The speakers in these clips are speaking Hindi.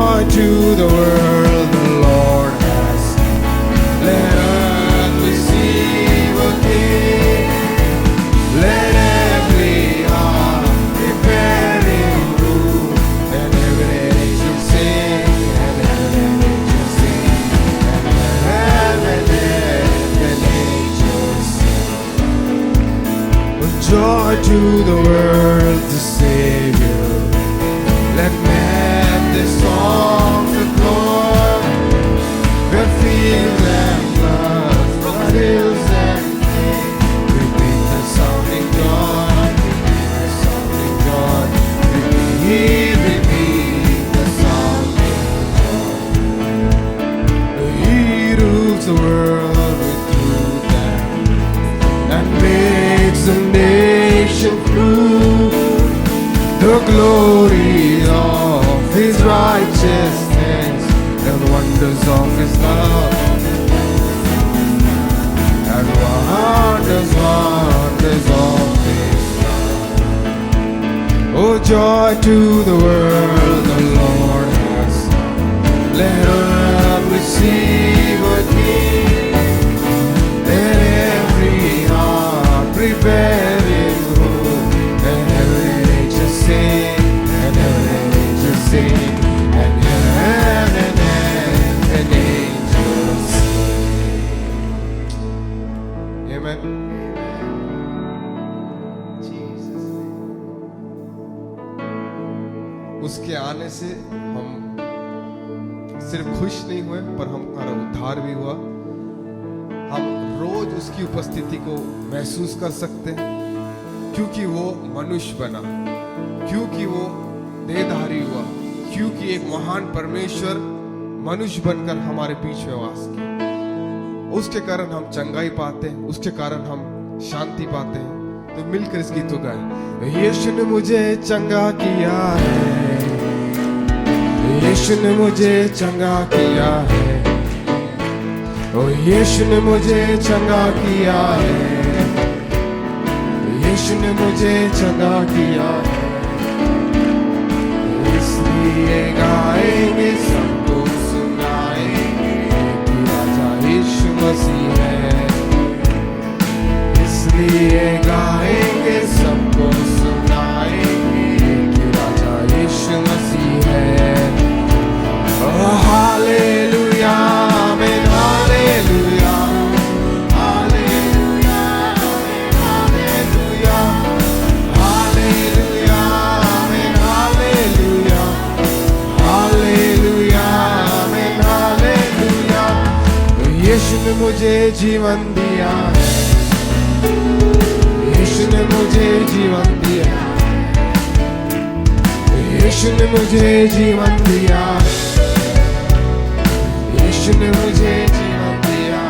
joy to the world the Lord has. Let earth receive a King. Let every heart prepare Him room. And every angel sing, and every angel sing, and every angel sing. Joy to the world, the Savior. Let men their songs adore. Where fields and floods, from hills and plains, repeat the sounding joy, repeat the sounding joy, repeat the sounding joy. He rules the world with truth and makes the nation prove the glory of His righteousness and wonders of His love, and wonders of His love. Oh, joy to the world the Lord has. Let earth receive a King. Let every heart prepare Him room. And every angel sing, and every angel sing, and every angel sing. Amen. उसके आने से हम सिर्फ खुश नहीं हुए, पर हमारा उद्धार भी हुआ। हम रोज उसकी उपस्थिति को महसूस कर सकते हैं, क्योंकि वो मनुष्य बना, क्योंकि वो देहधारी हुआ, क्योंकि एक महान परमेश्वर मनुष्य बनकर हमारे बीच में वास किया। उसके कारण हम चंगाई पाते हैं, उसके कारण हम शांति पाते हैं। तो मिलकर इस गीत को गाएं। यीशु ने मुझे चंगा किया है, यीशु ने मुझे चंगा किया है, ओ यीशु ने मुझे चंगा किया है, यीशु ने मुझे चंगा किया है। इसलिए गाएंगे, सबको सुनाएंगे कि राजा यीशु मसीह है। इसलिए गाएंगे, सबको सुनाएंगे कि राजा यीशु मसीह है। हालेलुया, आमीन, हालेलुया, हालेलुया, हालेलुया, हालेलुया, आमीन, हालेलुया, हालेलुया, आमीन, हालेलुया। यीशु ने मुझे जीवन दिया है, यीशु ने मुझे जीवन दिया, यीशु ने मुझे जीवन दिया, यीशु ने मुझे जीवन दिया।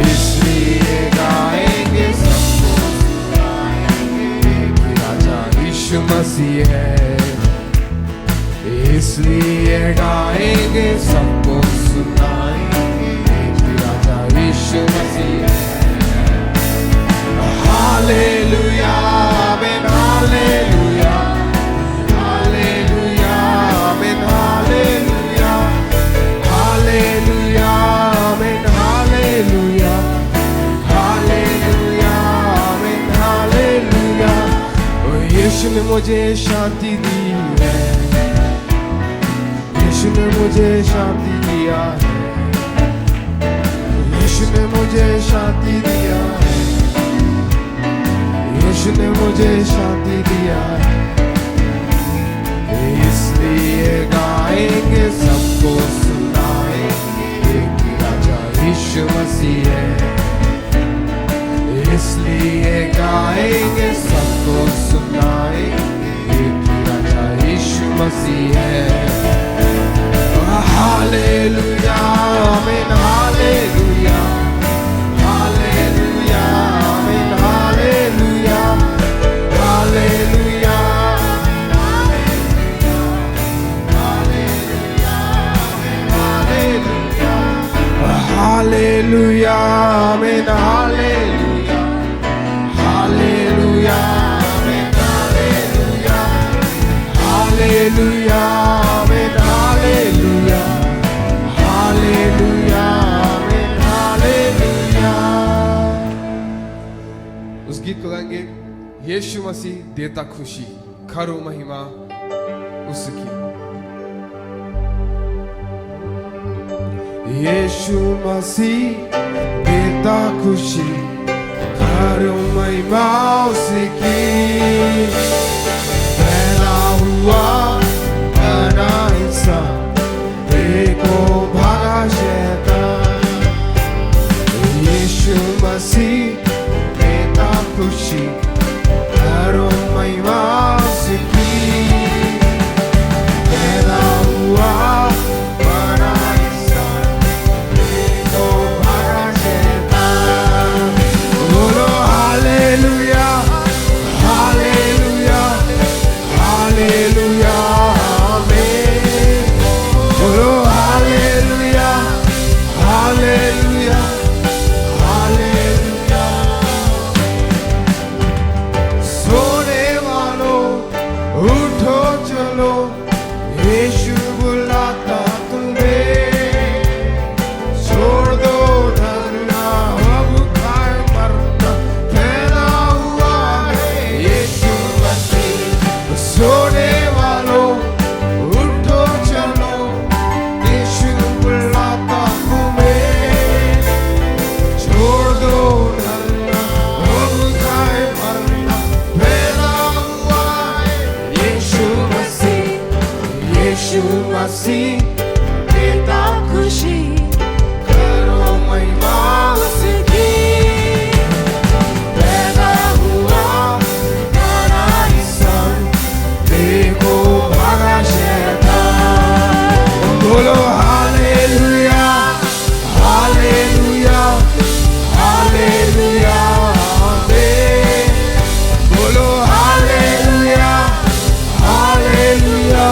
इसलिए गाएंगे, सबको सुनाएंगे कि राजा यीशु मसीह है। इसलिए गाएंगे, सबको सुनाएंगे कि राजा यीशु मसीह है। हालेलुया, आमीन, हालेलुया, हालेलुया, आमीन, हालेलुया, हालेलुया, आमीन, हालेलुया, हालेलुया, आमीन, हालेलुया। ओ यीशु ने मुझे शांति दी है, यीशु ने मुझे शांति दिया है, यीशु ने मुझे शांति दिया है, यीशु ने मुझे शांति दिया है। इसलिए गाएंगे, सबको सुनाएंगे कि राजा यीशु मसीह है। इसलिए गाएंगे, सबको सुनाएंगे कि राजा यीशु मसीह है। हालेलुया, आमीन, हालेलुया, हालेलुया, आमीन, हालेलुया, हालेलुया, हालेलुया, आमीन, हालेलुया, हालेलुया, आमीन, हालेलुया, हालेलुया, गीत को गाएंगे, यीशु मसीह देता खुशी, करो महिमा उसकी। यीशु मसीह देता खुशी, करो महिमा उसकी। पैदा हुआ बना इंसान, देखो भागा शैतान। यीशु मसीह देता खुशी, करो महिमा उसकी। पैदा हुआ बना इंसान, देखो भागा शैतान। बोलो हालेलुया, हालेलुया, हालेलुया, आमीन। बोलो हालेलुया, हालेलुया, हालेलुया। सोने वालों उठो चलो, यीशु बुलाता तुम्हें। छोड़ दो डरना, अब खाए मरना, पैदा हुआ है यीशु मसीह। सोने वालों उठो चलो, यीशु बुलाता तुम्हें। छोड़ दो डरना, अब खाए मरना, पैदा हुआ है यीशु मसीह। यीशु मसीह देता खुशी, करो महिमा उसकी। पैदा हुआ बना इंसान, देखो भागा शैतान। बोलो हालेलुया, हालेलुया, हालेलुया, आमीन। बोलो हालेलुया, हालेलुया,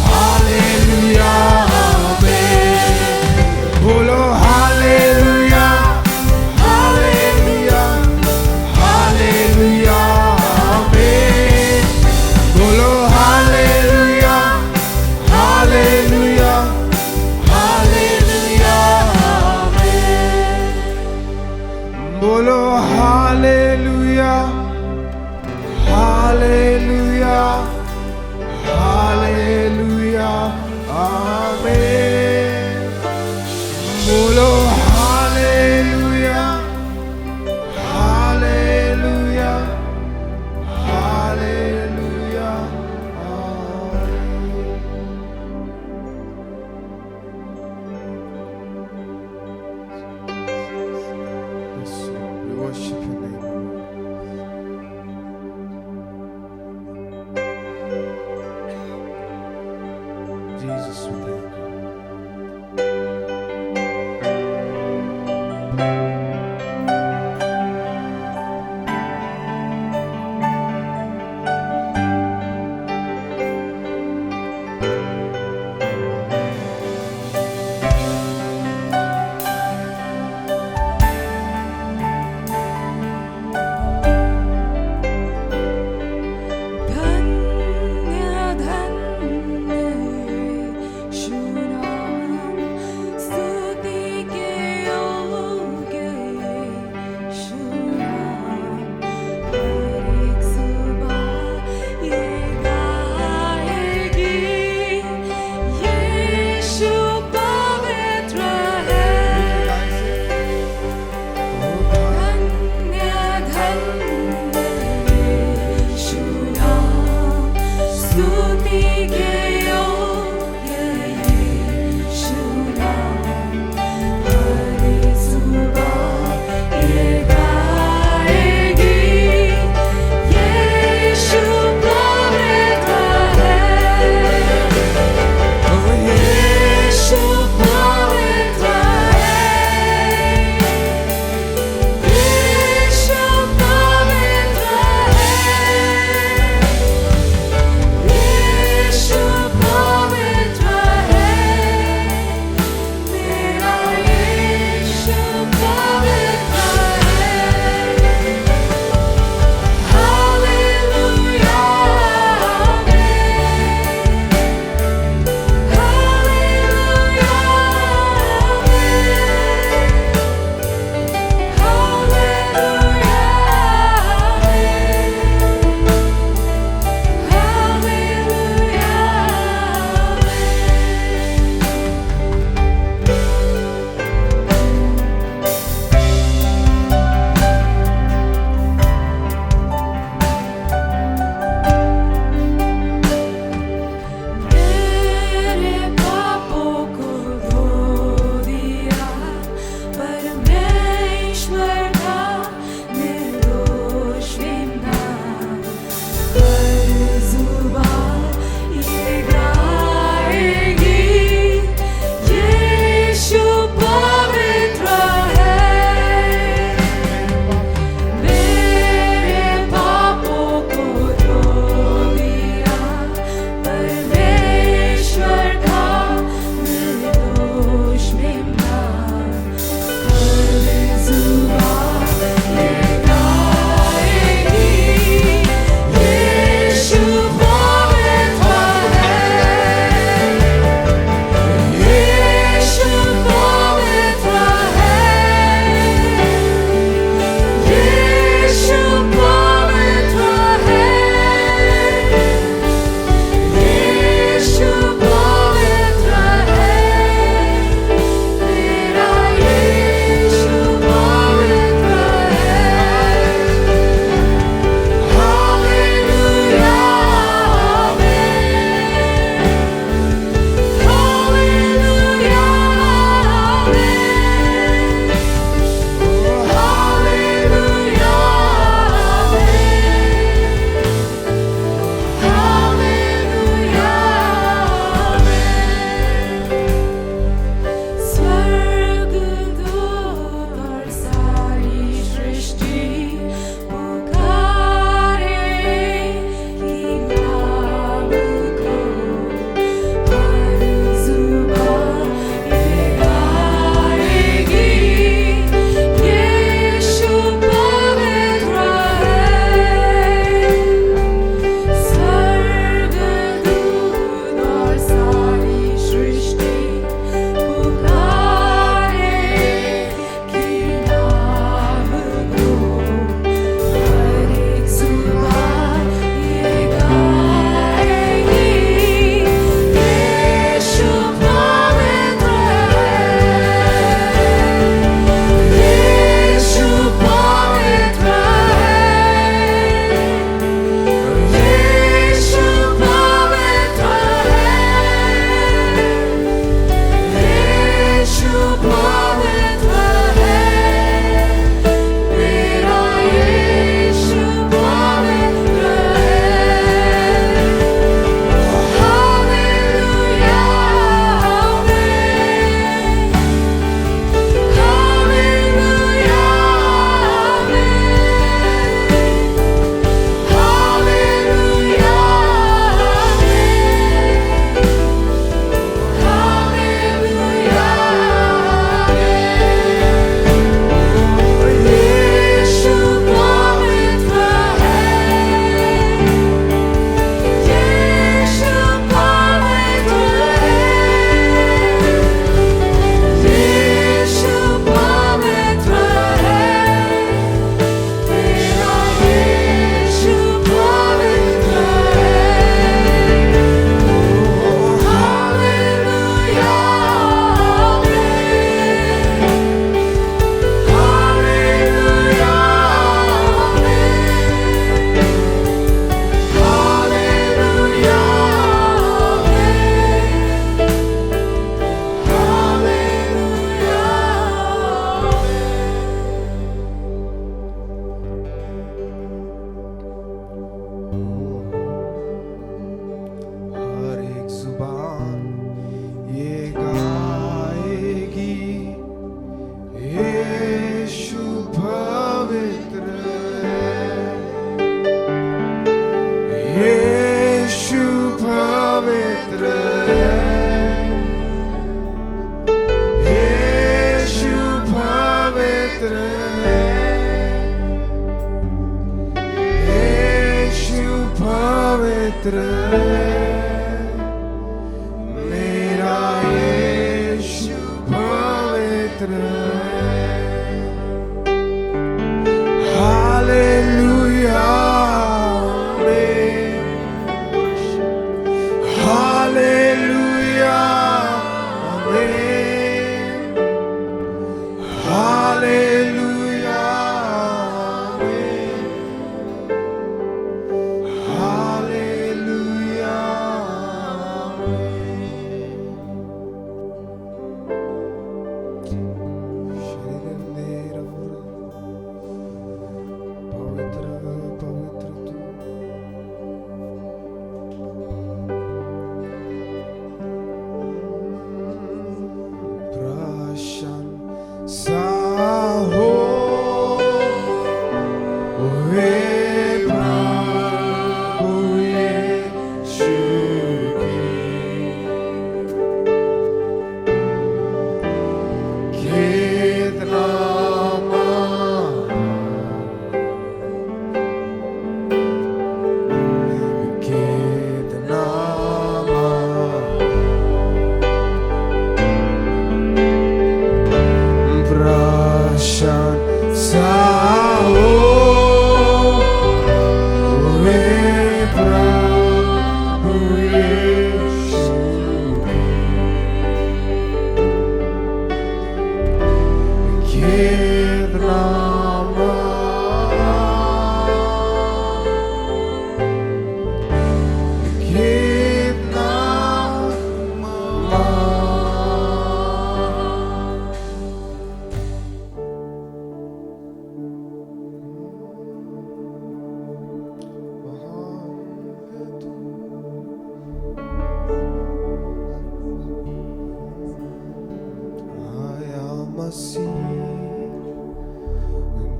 हालेलुया, आमीन। बोलो हालेलुया, हालेलुया, हालेलुया, आमीन। बोलो हालेलुया, हालेलुया, हालेलुया, आमीन। बोलो हालेलुया, हालेलुया, हालेलुया, आमीन। बोलो हालेलुया, हालेलुया, हालेलुया, आमीन। Yes, Lord, we worship your name. Jesus, we thank you. धन्य धन्य यीशु नाम, स्तुति के योग्य पवित्र मेरा यीशु पवित्र हालेलुया हालेलुया हालेलुया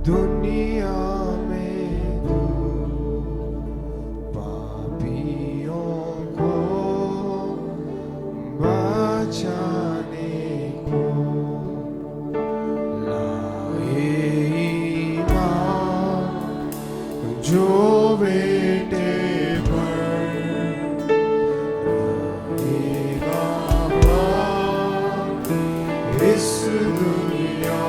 दुनिया में तू पापियों को बचाने को लाए ईमान जो बेटे पर रहेगा इस दुनिया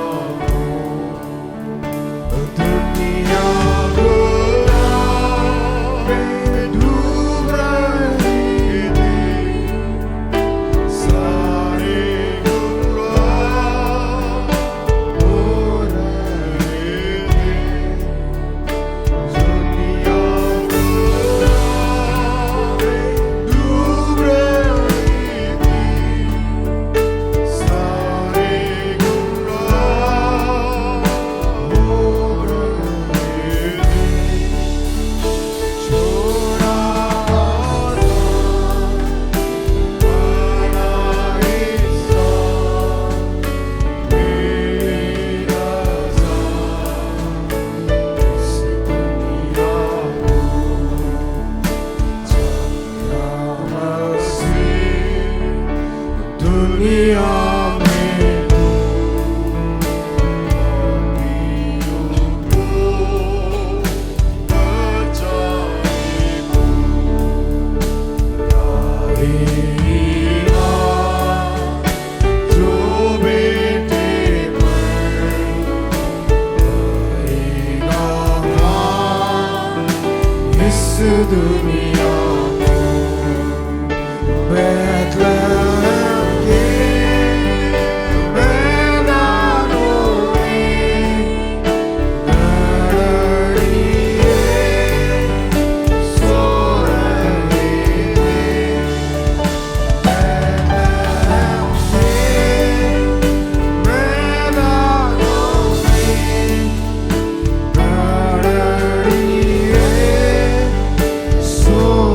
दुनिया बैतलहम के मैदानों में घड़िए सो रहे बैतलहम के मैदानों में घड़िए सो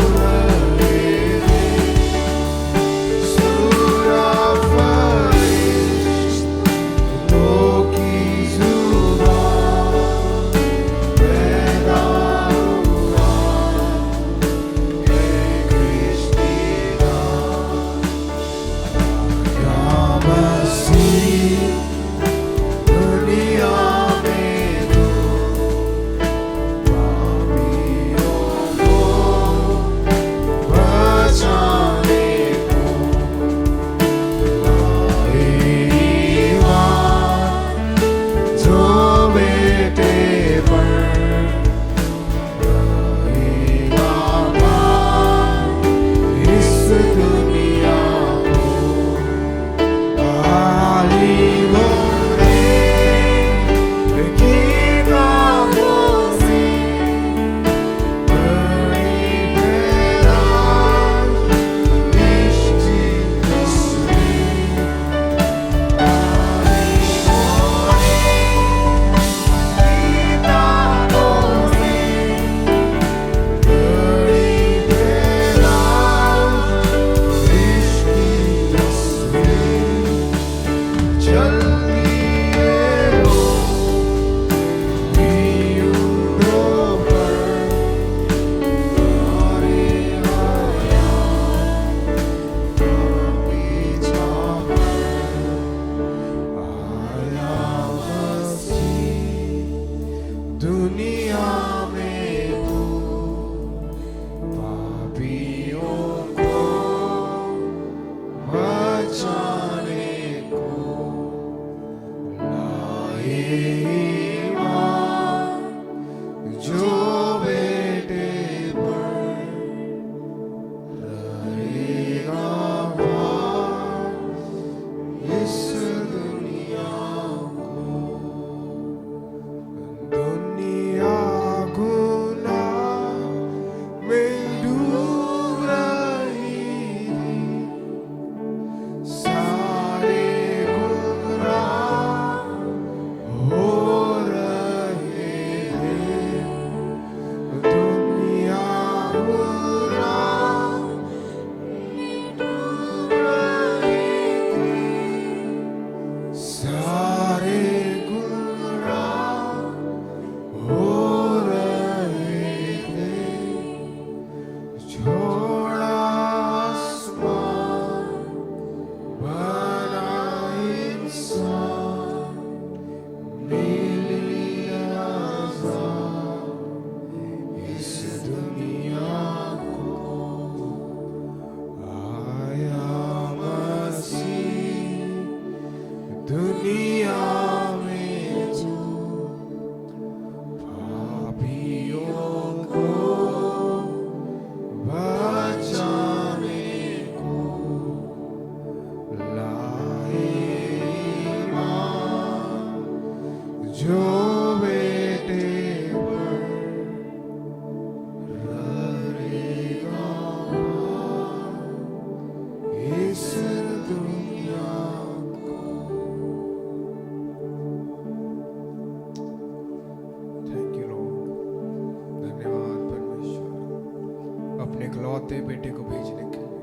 इकलौते बेटे को भेजने के लिए।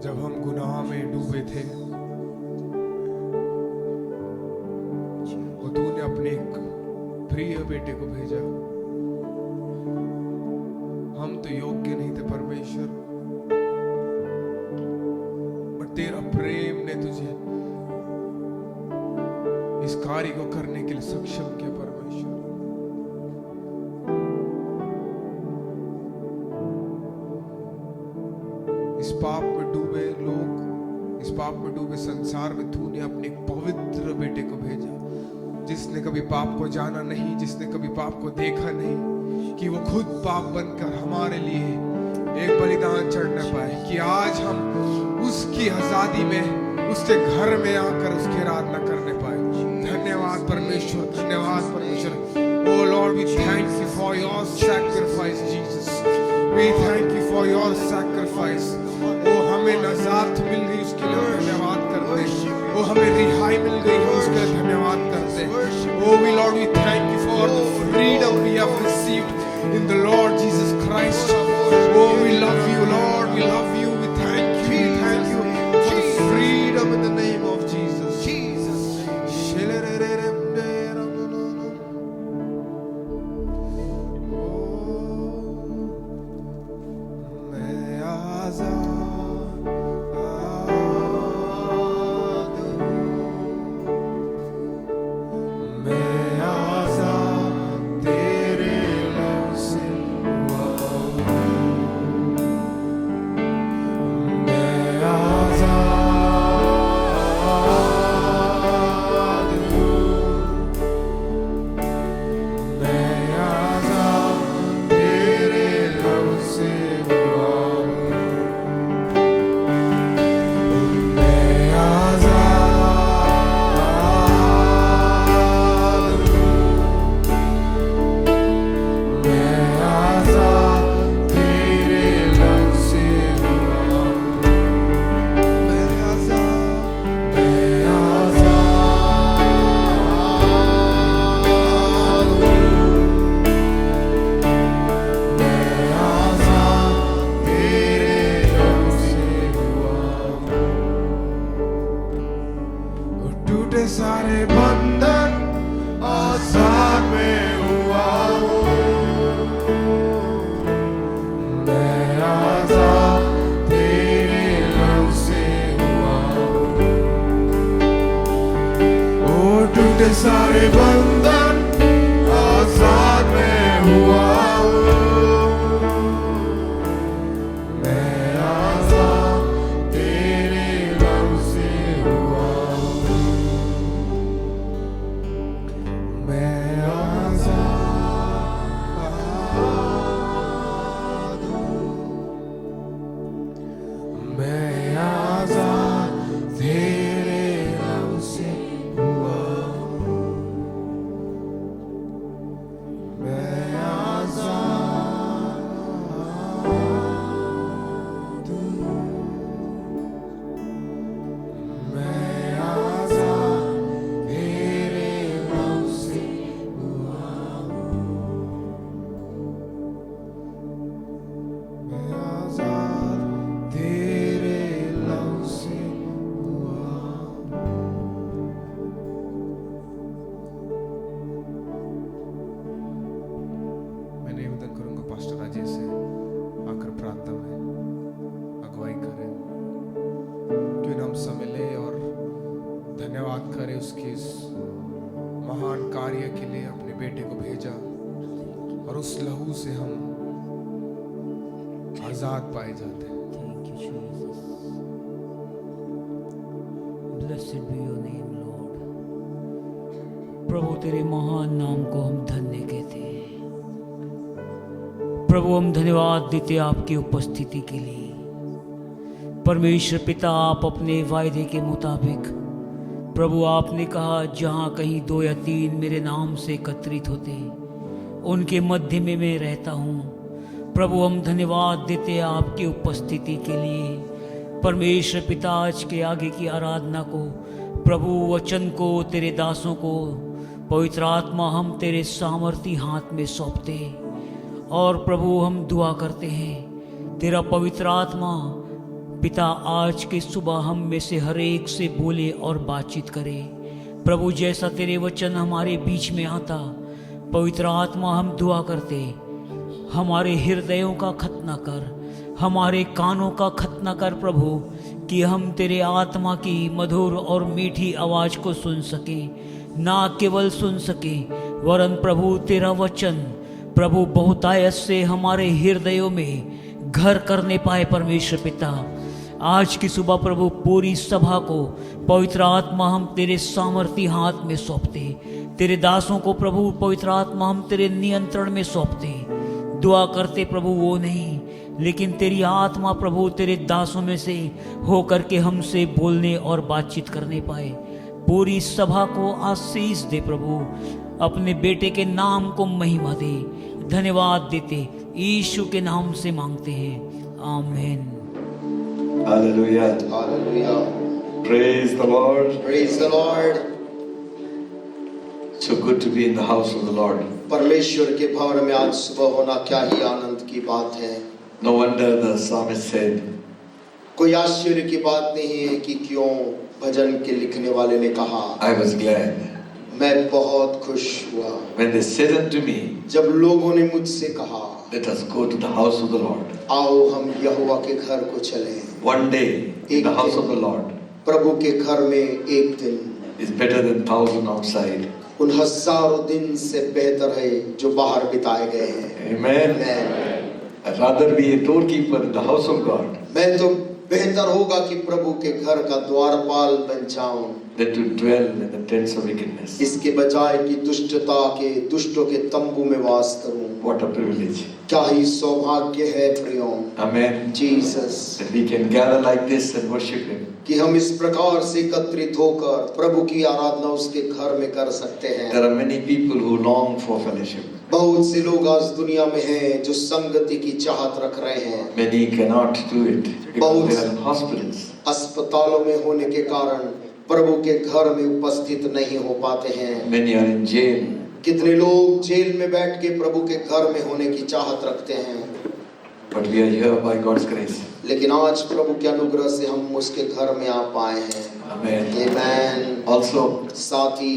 जब हम गुनाह में डूबे थे, वो तूने अपने एक प्रिय बेटे को भेजा। हम तो योग्य नहीं थे परमेश्वर, और तेरा प्रेम ने तुझे इस कार्य को करने के लिए सक्षम किया परमेश्वर। इस पाप में डूबे लोग, इस पाप में डूबे संसार में तूने अपने एक पवित्र बेटे को भेजा, जिसने कभी पाप को जाना नहीं, जिसने कभी पाप को देखा नहीं, कि वो खुद पाप बनकर हमारे लिए एक बलिदान चढ़ना पाए, कि आज हम उसकी आजादी में, उसके घर में आकर उसकी आराधना करने पाए। धन्यवाद परमेश्वर, धन्यवाद परमेश्वर। Oh Lord, we thank you for your sacrifice, Jesus. We thank you for your sacrifice. वो हमें नजात मिल गई, उसके लिए धन्यवाद करते हैं। वो हमें रिहाई मिल गई, हम उसके लिए धन्यवाद करते हैं। Oh we Lord, we thank you for the freedom we have received in the Lord Jesus Christ. Oh we love you Lord, we love you, we thank you for the freedom in the name of Jesus. टूटे सारे बंधन आजाद में हुआ हूँ, मैं आजाद तेरे लहू से हुआ हूँ। ओ टूटे सारे बंधन आजाद में हुआ हूँ, मैं आजाद तेरे लहू से हुआ हूँ, मैं आजाद हूँ, मैं आजाद तेरे लहू से हुआ हूँ, मैं आजाद हूँ, मैं आजाद तेरे लहू से हुआ हूँ, मैं आजाद तेरे लहू से हुआ हूँ। मैं निवेदन करूंगा पास्टर राजेश से आकर प्रार्थना में अगुवाई करें। क्यों ना हम समय लें और धन्यवाद करें उसके इस महान कार्य के लिए, अपने बेटे को भेजा और उस लहू से हम आजाद पाए जाते हैं। Thank you, Jesus. Blessed be your name, Lord. प्रभु तेरे महान नाम को हम धन्य कहते हैं। प्रभु हम धन्यवाद देते आपकी उपस्थिति के लिए। परमेश्वर पिता, आप अपने वायदे के मुताबिक प्रभु आपने कहा जहाँ कहीं 2 या 3 मेरे नाम से एकत्रित होते उनके मध्य में मैं रहता हूँ। प्रभु हम धन्यवाद देते हैं आपकी उपस्थिति के लिए। परमेश्वर पिता, आज के आगे की आराधना को, प्रभु वचन को, तेरे दासों को पवित्र आत्मा हम तेरे सामर्थी हाथ में सौंपते और प्रभु हम दुआ करते हैं तेरा पवित्र आत्मा पिता आज के सुबह हम में से हर एक से बोले और बातचीत करे। प्रभु जैसा तेरे वचन हमारे बीच में आता, पवित्र आत्मा हम दुआ करते हमारे हृदयों का खतना कर, हमारे कानों का खतना कर प्रभु, कि हम तेरे आत्मा की मधुर और मीठी आवाज़ को सुन सकें। ना केवल सुन सकें वरन प्रभु तेरा वचन प्रभु बहुतायत से हमारे हृदयों में घर करने पाए। परमेश्वर पिता, आज की सुबह प्रभु पूरी सभा को पवित्र आत्मा हम तेरे सामर्थी हाथ में सौंपते। तेरे दासों को प्रभु पवित्र आत्मा हम तेरे नियंत्रण में सौंपते। दुआ करते प्रभु वो नहीं, लेकिन तेरी आत्मा प्रभु तेरे दासों में से होकर के हमसे बोलने और बातचीत करने पाए। पूरी सभा को आशीष दे प्रभु, अपने बेटे के नाम को महिमा दे। धन्यवाद देते यीशु के नाम से मांगते हैं, आमीन। Hallelujah. Hallelujah. Praise the Lord. Praise the Lord. So good to be in the house of the Lord. परमेश्वर के भवन में आज सुबह होना क्या ही आनंद की बात है। No wonder the psalmist said, कोई आश्चर्य की बात नहीं है कि क्यों भजन के लिखने वाले ने कहा, I was glad मैं बहुत खुश हुआ when they said unto me, जब लोगों ने मुझसे कहा, let us go to the house of the Lord. आओ हम यहोवा के घर को चलें। One day in the house of the Lord प्रभु के घर में एक दिन is better than 1,000 outside. उन हजारों दिन से बेहतर है जो बाहर बिताए गए हैं। Amen. I'd rather be a doorkeeper in the house of God मैं तो बेहतर होगा कि प्रभु के घर का द्वारपाल बन जाऊं than to dwell in the tents of wickedness. इसके बजाय कि दुष्टों के तंबू में वास करूं। What a privilege. क्या ही सौभाग्य है प्रियो। Amen. Jesus, That we can gather like this and worship Him. कि हम इस प्रकार से एकत्रित होकर प्रभु की आराधना उसके घर में कर सकते हैं। There are many people who long for fellowship. बहुत से लोग आज दुनिया में हैं जो संगति की चाहत रख रहे हैं। Many cannot do it because they are in hospitals. अस्पतालों में होने के कारण प्रभु के घर में उपस्थित नहीं हो पाते हैं। Many are in jail. कितने लोग जेल में बैठ के प्रभु के घर में होने की चाहत रखते हैं। But we are here by God's grace. लेकिन आज प्रभु के अनुग्रह से हम उसके घर में आ पाए हैं। Amen. Amen. Also, साथ ही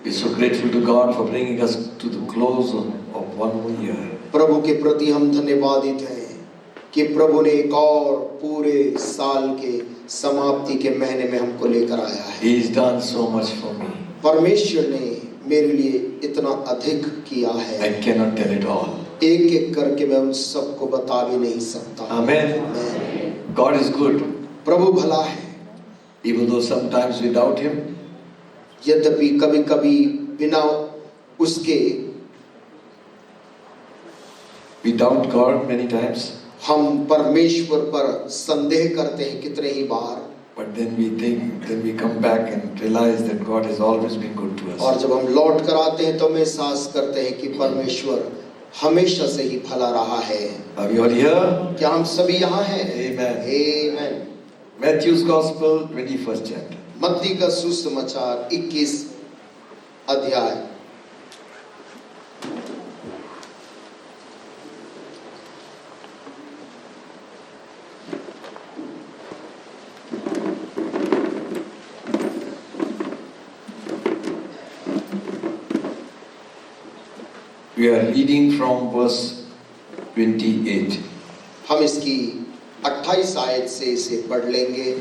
we're so grateful to God for bringing us to the close of one more year. प्रभु के प्रति हम धन्यवादित हैं कि प्रभु ने एक और पूरे साल के समाप्ति के महीने में हमको लेकर आया है। He's done so much for me. परमेश्वर ने मेरे लिए इतना अधिक किया I है, cannot tell it all. एक एक करके मैं उन सबको बता भी नहीं सकता। Amen. आमीन। God is good. प्रभु भला है, Even though sometimes we doubt Him, यद्यपि कभी कभी बिना उसके we doubt God many times, हम परमेश्वर पर संदेह करते हैं कितने ही बार, but then we come back and realize that God has always been good to और us. जब हम लौट कर आते हैं तो हम एहसास करते हैं कि परमेश्वर हमेशा से ही भला रहा है। Are we all here? क्या हम सभी यहाँ हैं? Amen. आमीन। Matthew's Gospel, 21st chapter. मत्ती का सुसमाचार 21 अध्याय। We are reading from verse 28. हम इसकी 28 आयत से इसे पढ़ लेंगे।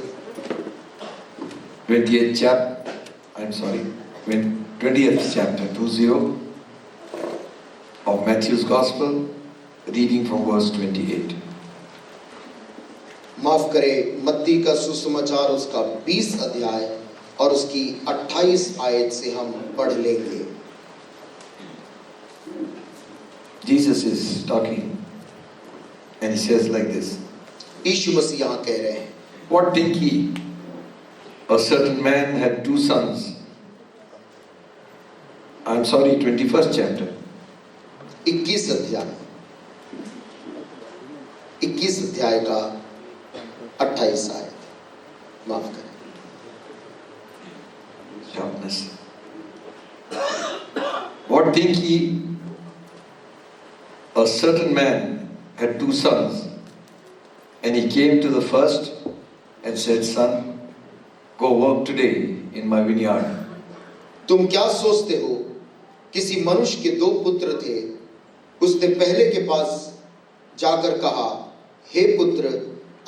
20th chapter, 20th chapter, 20 of Matthew's Gospel, reading from verse 28. माफ करें, मत्ती का सुसमाचार उसका 20 अध्याय और उसकी 28 आयत से हम पढ़ लेंगे। Jesus is talking and he says like this. यीशु मसीह यहाँ कह रहे हैं, What think ye? A certain man had 2 sons. 21st chapter. 21 अध्याय का 28 आयत, माफ करें। Sharpness. What think ye? A certain man had 2 sons, and he came to the first and said, Son, go work today in my vineyard. तुम क्या सोचते हो? किसी मनुष्य के 2 पुत्र थे। उसने पहले के पास जाकर कहा, हे पुत्र,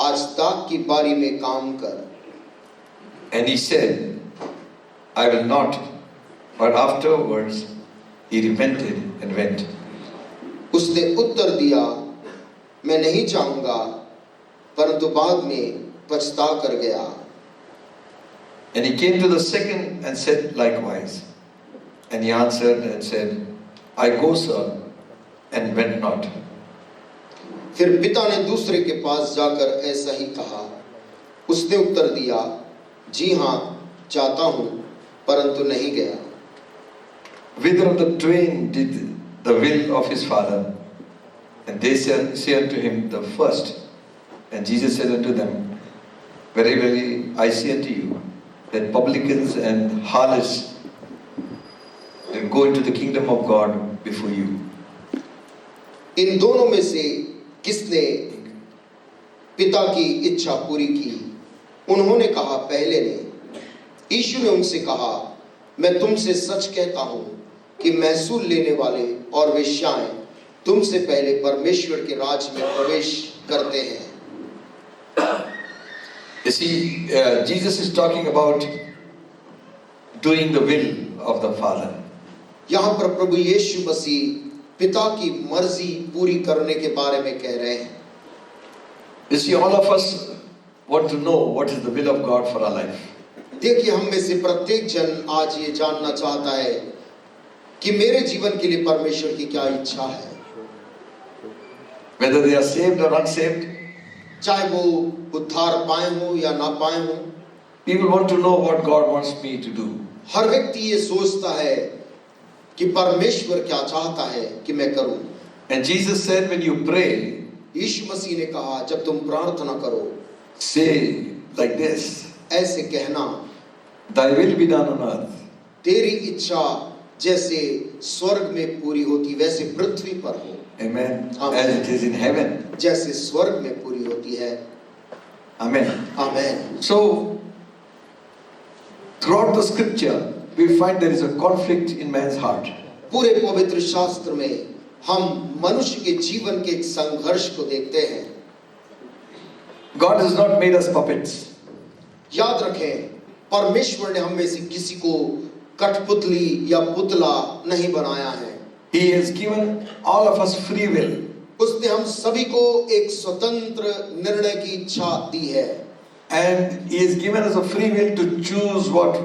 आज दाख की बारी में काम कर। And he said, I will not. But afterwards he repented and went. उसने उत्तर दिया, मैं नहीं जाऊंगा, परंतु बाद में पछता कर गया। And he came to the second and said likewise. And he answered and said, I go, sir, and went not. फिर पिता ने दूसरे के पास जाकर ऐसा ही कहा। उसने उत्तर दिया, जी हाँ, जाता हूँ, परंतु नहीं गया। Whither of the twain did the will of his father? And they say unto him, the first. And Jesus said unto them, Very verily I say unto you, that publicans and harlots will go into the kingdom of God before you. इन दोनों में से किसने पिता की इच्छा पूरी की? उन्होंने कहा, पहले ने। यीशु ने उनसे कहा, मैं तुमसे सच कहता हूं कि महसूल लेने वाले और वेश्याएं तुमसे पहले परमेश्वर के राज्य में प्रवेश करते हैं। You see, Jesus is talking about doing the will of the Father. यहाँ पर प्रभु यीशु मसीह पिता की मर्जी पूरी करने के बारे में कह रहे हैं। You see, all of us want to know what is the will of God for our life. देखिए, हम में से प्रत्येक जन आज ये जानना चाहता है कि मेरे जीवन के लिए परमेश्वर की क्या इच्छा है। Whether they are saved or unsaved, चाहे वो उद्धार पाए हो या ना पाए हो, people want to know what God wants me to do. हर व्यक्ति ये सोचता है कि परमेश्वर क्या चाहता है कि मैं करूं। And Jesus said, when you pray, यीशु मसीह ने कहा, जब तुम प्रार्थना करो, say like this, ऐसे कहना, Thy will be done on earth. तेरी इच्छा जैसे स्वर्ग में पूरी होती वैसे पृथ्वी पर हो। Amen. Amen. As it is in heaven. जैसे स्वर्ग में पूरी होती है। Amen. Amen. So, Throughout the scripture, we find there is a conflict in man's heart. पूरे पवित्र शास्त्र में हम मनुष्य के जीवन के एक संघर्ष को देखते हैं। God has not made us puppets. याद रखें, परमेश्वर ने हम में से किसी को कठपुतली या पुतला नहीं बनाया है। He has given all of us free will. उसने हम सभी को एक स्वतंत्र निर्णय की इच्छा दी है। And He has given us a free will to choose what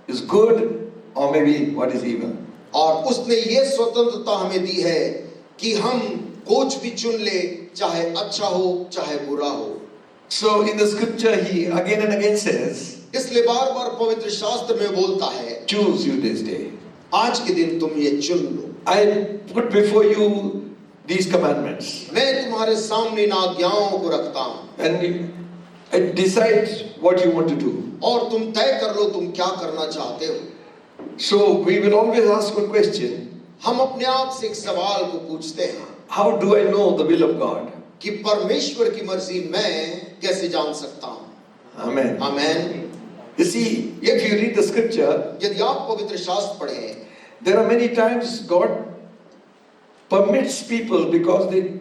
is good or maybe what is evil. और उसने ये स्वतंत्रता हमें दी है कि हम कुछ भी चुन ले, चाहे अच्छा हो चाहे बुरा हो। So in the scripture He again and again says, इसलिए बार बार पवित्र शास्त्र में बोलता है, choose you this day. आज के दिन तुम ये चुन लो। I put before you these commandments. मैं तुम्हारे सामने इन आज्ञाओं को रखता हूँ। And decide what you want to do. और तुम तय कर लो तुम क्या करना चाहते हो। So we will always ask one question. हम अपने आप से एक सवाल को पूछते हैं, How do I know the will of God? कि परमेश्वर की मर्जी मैं कैसे जान सकता हूँ। Amen. Amen. You see, if you read the scripture, यदि आप पवित्र शास्त्र पढ़ें, there are many times God permits people because they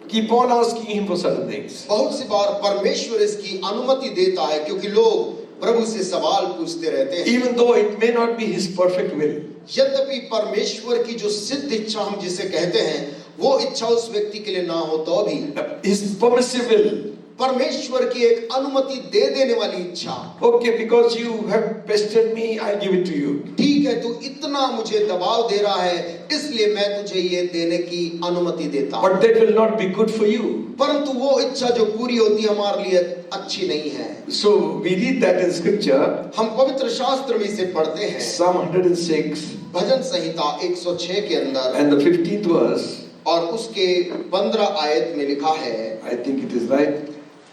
keep on asking Him for certain things. बहुत सी बार परमेश्वर इसकी अनुमति देता है क्योंकि लोग प्रभु से सवाल पूछते रहते हैं। Even though it may not be His perfect will. यद्यपि परमेश्वर की जो सिद्ध इच्छा हम जिसे कहते हैं, वो इच्छा उस व्यक्ति के लिए ना हो तो भी His permissive will. परमेश्वर की एक अनुमति दे देने वाली इच्छा। Okay, because you have pestered me, I give it to you. ठीक है, तू इतना मुझे दबाव दे रहा है, इसलिए मैं तुझे ये देने की अनुमति देता हूँ। But that will not be good for you. परंतु वो इच्छा जो पूरी होती है हमारे लिए अच्छी नहीं है। So we read that in scripture. हम पवित्र शास्त्र में इसे पढ़ते हैं। Psalm 106 भजन संहिता 106 के अंदर and the 15th verse. और उसके 15 आयत में लिखा है, I think it is right.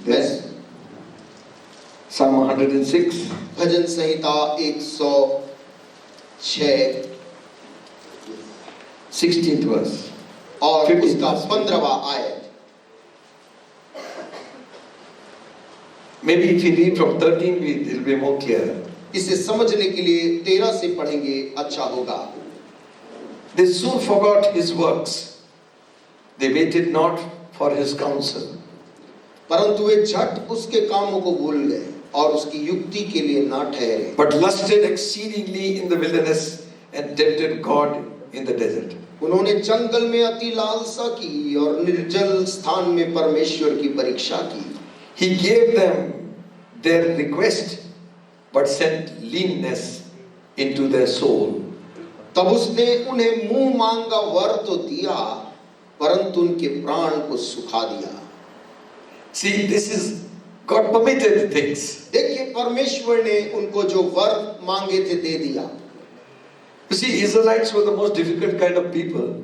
Yes. Psalm 106. Bhajan Samhita 106 16th verse. और 15th उसका verse. 15वां आयत। Maybe if we read from 13, it will be more clear. इसे समझने के लिए 13 से पढ़ेंगे अच्छा होगा। They soon forgot His works. They waited not for His counsel. परंतु वे झट उसके कामों को भूल गए और उसकी युक्ति के लिए ना ठहरे। But lusted exceedingly in the wilderness and tempted God in the desert. उन्होंने जंगल में अति लालसा की और निर्जल स्थान में परमेश्वर की परीक्षा की। He gave them their request, but sent leanness into their soul. तब उसने उन्हें मुंह मांगा वर तो दिया, परंतु उनके प्राण को सुखा दिया। See, this is God permitted things. देखिए, परमेश्वर ने उनको जो वर मांगे थे दे दिया। You see, Israelites were the most difficult kind of people.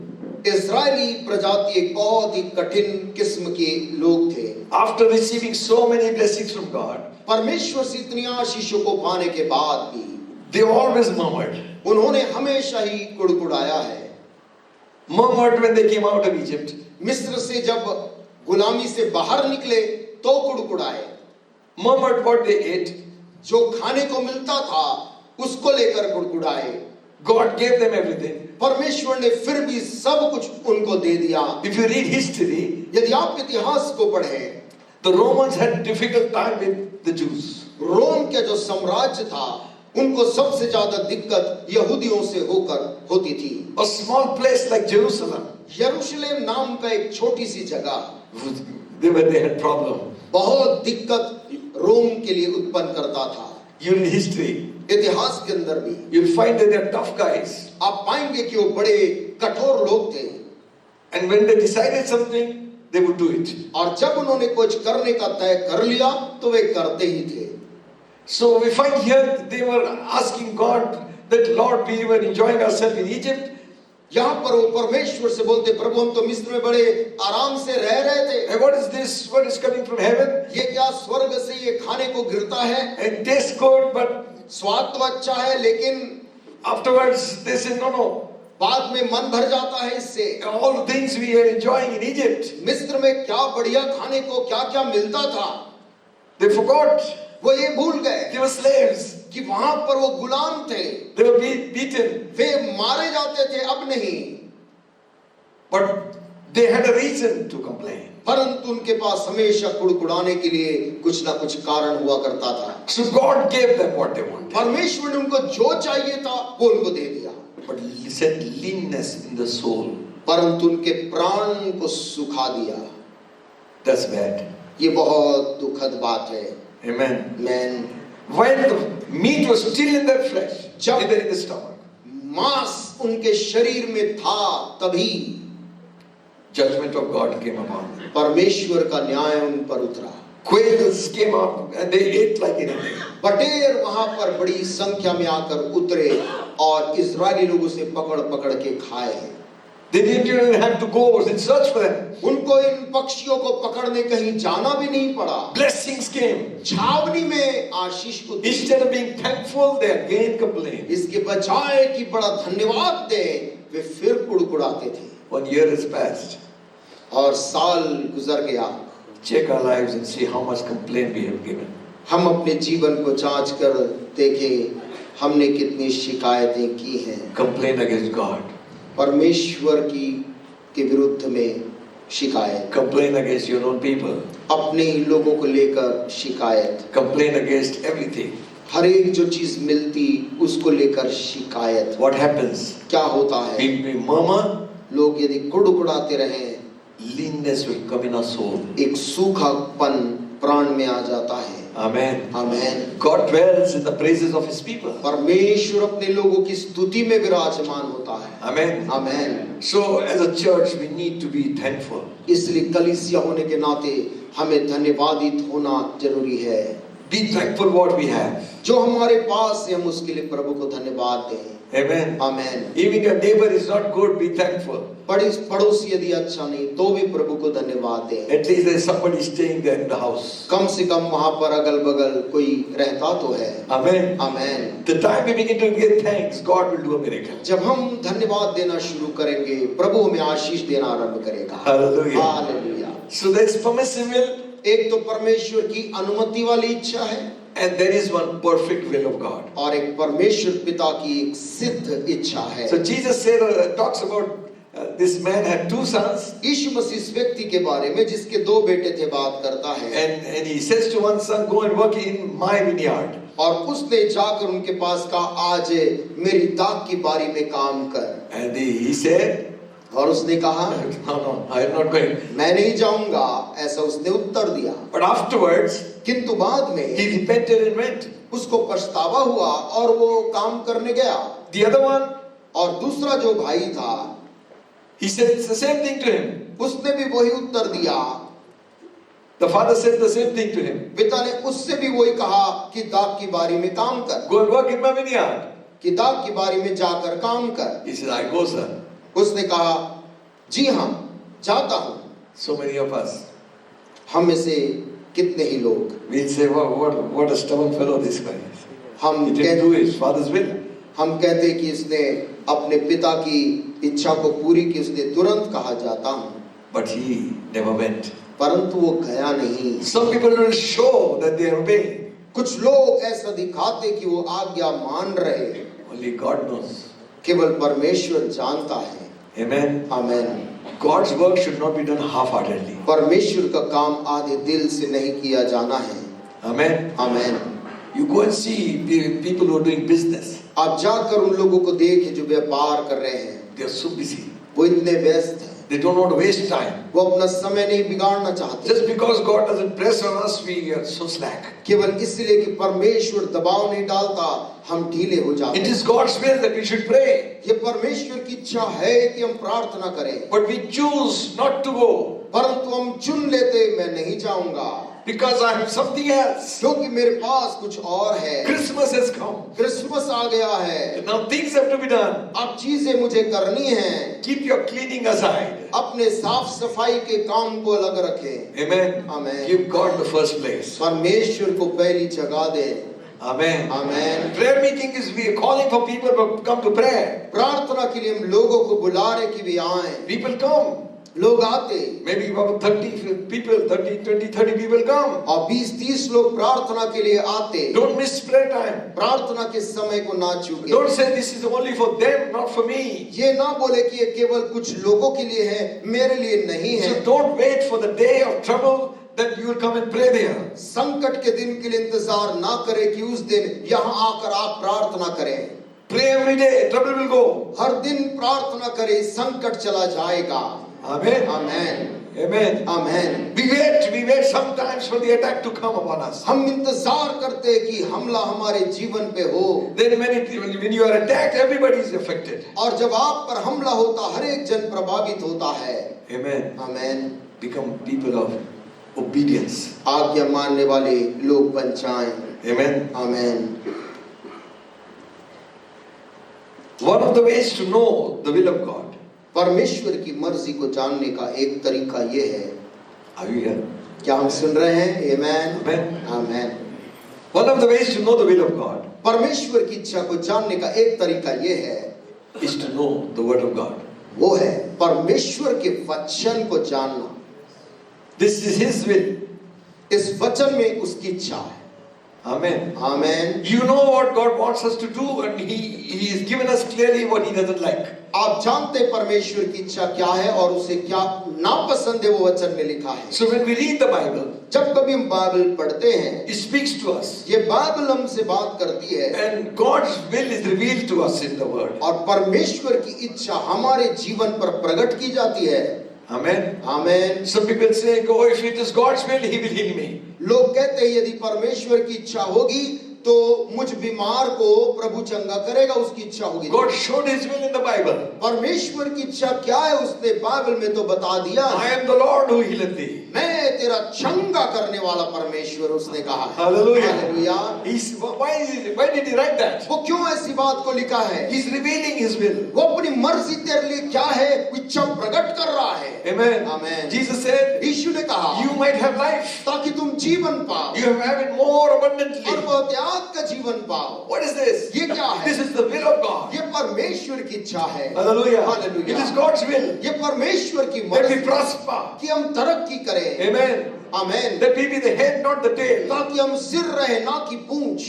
इस्राएली प्रजाति एक बहुत ही कठिन किस्म के लोग थे। After receiving so many blessings from God, परमेश्वर से इतनी आशीषों को पाने के बाद भी they always murmured. उन्होंने हमेशा ही कुड़कुड़ाया है। Murmured when they came out of Egypt. मिस्र से जब गुलामी से बाहर निकले तो कुड़कुड़ाए। Murmured what they ate. जो खाने को मिलता था उसको लेकर कुड़कुड़ाए। God gave them everything. परमेश्वर ने फिर भी सब कुछ उनको दे दिया। If you read history, यदि आप इतिहास को पढ़ें, the Romans had difficult time with the Jews. रोम का जो साम्राज्य था उनको सबसे ज्यादा दिक्कत यहूदियों से होकर होती थी। A small place like Jerusalem, यरूशलेम नाम का एक छोटी सी जगह they had problem. बहुत दिक्कत रोम के लिए उत्पन्न करता था। You read history, इतिहास के अंदर भी you'll find that they are tough guys. आप पाएंगे कि वो बड़े कठोर लोग थे। And when they decided something, they would do it. और जब उन्होंने कुछ करने का तय कर लिया तो वे करते ही थे। So we find here they were asking God that Lord, we were enjoying ourselves in Egypt. यहाँ पर वो परमेश्वर से बोलते, प्रभु हम तो मिस्र में बड़े आराम से रह रहे थे। And what is this? What is coming from heaven? ये क्या स्वर्ग से ये खाने को गिरता है? It tastes good, but स्वाद तो अच्छा है, लेकिन afterwards they say no. बाद में मन भर जाता है इससे। All the things we are enjoying in Egypt, मिस्र में क्या बढ़िया खाने को क्या क्या मिलता था। they forgot वो ये भूल गए They were slaves. कि वहां पर वो गुलाम थे, They were beaten. वे मारे जाते थे, अब नहीं। But they had a reason to complain. परंतु उनके पास हमेशा कुड़कुड़ाने के लिए कुछ ना कुछ कारण हुआ करता था। So God gave them what they wanted. परमेश्वर ने उनको जो चाहिए था वो उनको दे दिया, But sent leanness in the soul. परंतु उनके प्राण को सुखा दिया। That's bad. ये बहुत दुखद बात है। Amen. Man While the meat was still in their flesh, Jab- either in the stomach, मांस उनके शरीर में था, तभी judgment of God came upon them. परमेश्वर का न्याय उन पर उतरा। Quails came up and they ate like anything. बटेर वहां पर बड़ी संख्या में आकर उतरे और इजरायली लोग उसे पकड़ पकड़ के खाए। They didn't even have to go and search for them. उनको इन पक्षियों को पकड़ने कहीं जाना भी नहीं पड़ा। Blessings came. छावनी में आशीष को दी। Instead of being thankful, they again complained. इसके बजाय कि बड़ा धन्यवाद दे, वे फिर कुड़कुड़ाते थे। 1 year has passed. और साल गुजर गया। Check our lives and see how much complaint we have given. हम अपने जीवन को जांच कर देखें, हमने कितनी शिकायतें की हैं। Complain against God. परमेश्वर की के विरुद्ध में शिकायत, Complain against your own people. अपने ही लोगों को लेकर शिकायत, Complain against everything. हर एक जो चीज मिलती उसको लेकर शिकायत। What happens? क्या होता है? We murmur, लोग यदि कुड़कुड़ाते रहें, leanness will come in our soul. एक सूखापन प्राण में आ जाता है। Amen. Amen. God dwells in the praises of His people. परमेश्वर अपने लोगों की स्तुति में विराजमान होता है। Amen. Amen. So as a church, we need to be thankful. इसलिए कलीसिया होने के नाते हमें धन्यवादित होना जरूरी है। Be thankful what we have. जो हमारे पास है हम उसके लिए प्रभु को धन्यवाद दें। Amen. Amen. Even your neighbor is not good, be thankful. पड़ोसी यदि अच्छा नहीं तो भी प्रभु को धन्यवाद दें। At least there is somebody staying there in the house. कम से कम वहां पर अगल बगल कोई रहता तो है। Amen. Amen. The time we begin to give thanks, God will do a miracle. जब हम धन्यवाद देना शुरू करेंगे, प्रभु हमें आशीष देना आरंभ करेगा। Hallelujah. Hallelujah. So there is permissive will एक तो परमेश्वर की अनुमति वाली इच्छा है, and there is one perfect will of God. और एक परमेश्वर पिता की एक सिद्ध इच्छा है। So Jesus said, talks about this man had 2 sons. यीशु मसीह इस व्यक्ति के बारे में जिसके 2 बेटे थे बात करता है, And he says to one son, go and work in my vineyard. और उसने जाकर उनके पास कहा, आज मेरी दाख की बारी में काम कर। And he said, और उसने कहा, no, I am not going. मैं नहीं जाऊंगा, ऐसा उसने उत्तर दिया। But afterwards, किंतु बाद में he repented and went. उसको पछतावा हुआ और वो काम करने गया। The other one, और दूसरा जो भाई था, he said the same thing to him. उसने भी वही उत्तर दिया। The father said the same thing to him. पिता ने उससे भी वही कहा कि दाख की बारी में काम कर, Go and work in my vineyard. कि दाख की बारी में जाकर काम कर। He said, I go, sir. उसने कहा, जी हाँ, जाता हूँ। So many of us, हम में से कितने ही लोग we'll say, what a stubborn fellow this guy is. हम He didn't do his father's will. हम कहते कि इसने अपने पिता की इच्छा को पूरी की, उसने तुरंत कहा जाता हूँ, But he never went. परंतु वो गया नहीं। Some people will show that they are obeying. कुछ लोग ऐसा दिखाते कि वो आज्ञा मान रहे, Only God knows. केवल परमेश्वर जानता है। Amen. Amen. God's work should not be done half-heartedly. परमेश्वर का काम आधे दिल से नहीं किया जाना है। Amen. Amen. You go and see people who are doing business. आप जाकर उन लोगों को देखें जो व्यापार कर रहे हैं, They are so busy. वो इतने व्यस्त हैं, They don't want to waste time. वो अपना समय नहीं बिगाड़ना चाहते। Just because God doesn't press on us, we are so slack. केवल इसलिए कि परमेश्वर दबाव नहीं डालता, हम ढीले हो जाते It हैं। is God's will that we should pray. ये परमेश्वर की इच्छा है कि हम प्रार्थना करें, But we choose not to go परंतु हम चुन लेते, मैं नहीं जाऊंगा because I have something else. क्योंकि मेरे पास कुछ और है। Christmas has come. क्रिसमस आ गया है, Now things have to be done. अब चीजें मुझे करनी हैं। Keep your cleaning aside. अपने साफ सफाई के काम को अलग रखें। Amen. Amen. Give God the first place. परमेश्वर को पहली जगह दें। Amen. Amen. Prayer meeting is we are calling for people to come to prayer. प्रार्थना के लिए हम लोगों को बुला रहे कि वे आएं। People come. लोग आते Maybe about 30 people, 30 people come. और 20-30 लोग प्रार्थना के लिए आते। Don't miss prayer time. प्रार्थना के समय को ना चूके। Don't say this is only for them, not for me. ये ना बोले कि ये केवल कुछ लोगों के लिए है, मेरे लिए नहीं है। So don't wait for the day of trouble that you will come and pray there. संकट के दिन के लिए इंतजार ना करें कि उस दिन यहाँ आकर आप प्रार्थना करें। Pray every day, trouble will go. हर दिन प्रार्थना करें, संकट चला जाएगा। Amen. Amen, Amen. Amen. We wait sometimes for the attack to come upon us. हम इंतजार करते हैं कि हमला हमारे जीवन पे हो। Then when you are attacked, everybody is affected. और जब आप पर हमला होता, हर एक जन प्रभावित होता है। Amen. Amen. Become people of obedience. आज्ञा मानने वाले लोग बन जाएं। Amen. Amen. One of the ways to know the will of God. परमेश्वर की मर्जी को जानने का एक तरीका ये है। Are you here? क्या हम सुन रहे हैं? आमेन, Amen. Amen. One of the ways to know the will of God परमेश्वर की इच्छा को जानने का एक तरीका ये है, is to know the word of God. वो है परमेश्वर के वचन को जानना। This is His will. इस वचन में उसकी इच्छा है। Amen. Amen. You know what God wants us to do, and He has given us clearly what He doesn't like. आप जानते परमेश्वर की इच्छा क्या है और उसे क्या नापसंद है, वो वचन में लिखा है। So when we read the Bible, जब कभी हम बाइबल पढ़ते हैं, it speaks to us, ये बाइबल हमसे बात करती है and God's will is revealed to us in the Word. और परमेश्वर की इच्छा हमारे जीवन पर प्रकट की जाती है। Amen. Amen. Some people say, "Oh, if it is God's will, He will heal me." लोग कहते हैं यदि परमेश्वर की इच्छा होगी तो मुझ बीमार को प्रभु चंगा करेगा, उसकी इच्छा होगी। God showed His will in the Bible. परमेश्वर की इच्छा क्या है उसने बाइबल में तो बता दिया। I am the Lord who healeth thee. मैं तेरा चंगा करने वाला परमेश्वर, उसने कहा है। Hallelujah. Hallelujah. Why did He write that? वो क्यों ऐसी बात को लिखा है? He's revealing His will. वो अपनी मर्जी तेरे लिए क्या है, इच्छा प्रकट कर रहा है। Amen. Amen. Jesus said, यीशु ने कहा "You might have life. ताकि तुम जीवन पाओ You have it more abundantly." और बहुतायत का जीवन पाओ। What is this? ये क्या है? This is the will of God. ये परमेश्वर की इच्छा है। Hallelujah. Hallelujah. It is God's will ये परमेश्वर की that we मर्जी prosper. कि हम तरक्की करें। Amen. Amen. That we be the head, not the tail. ताकि हम सिर रहे ना कि पूंछ।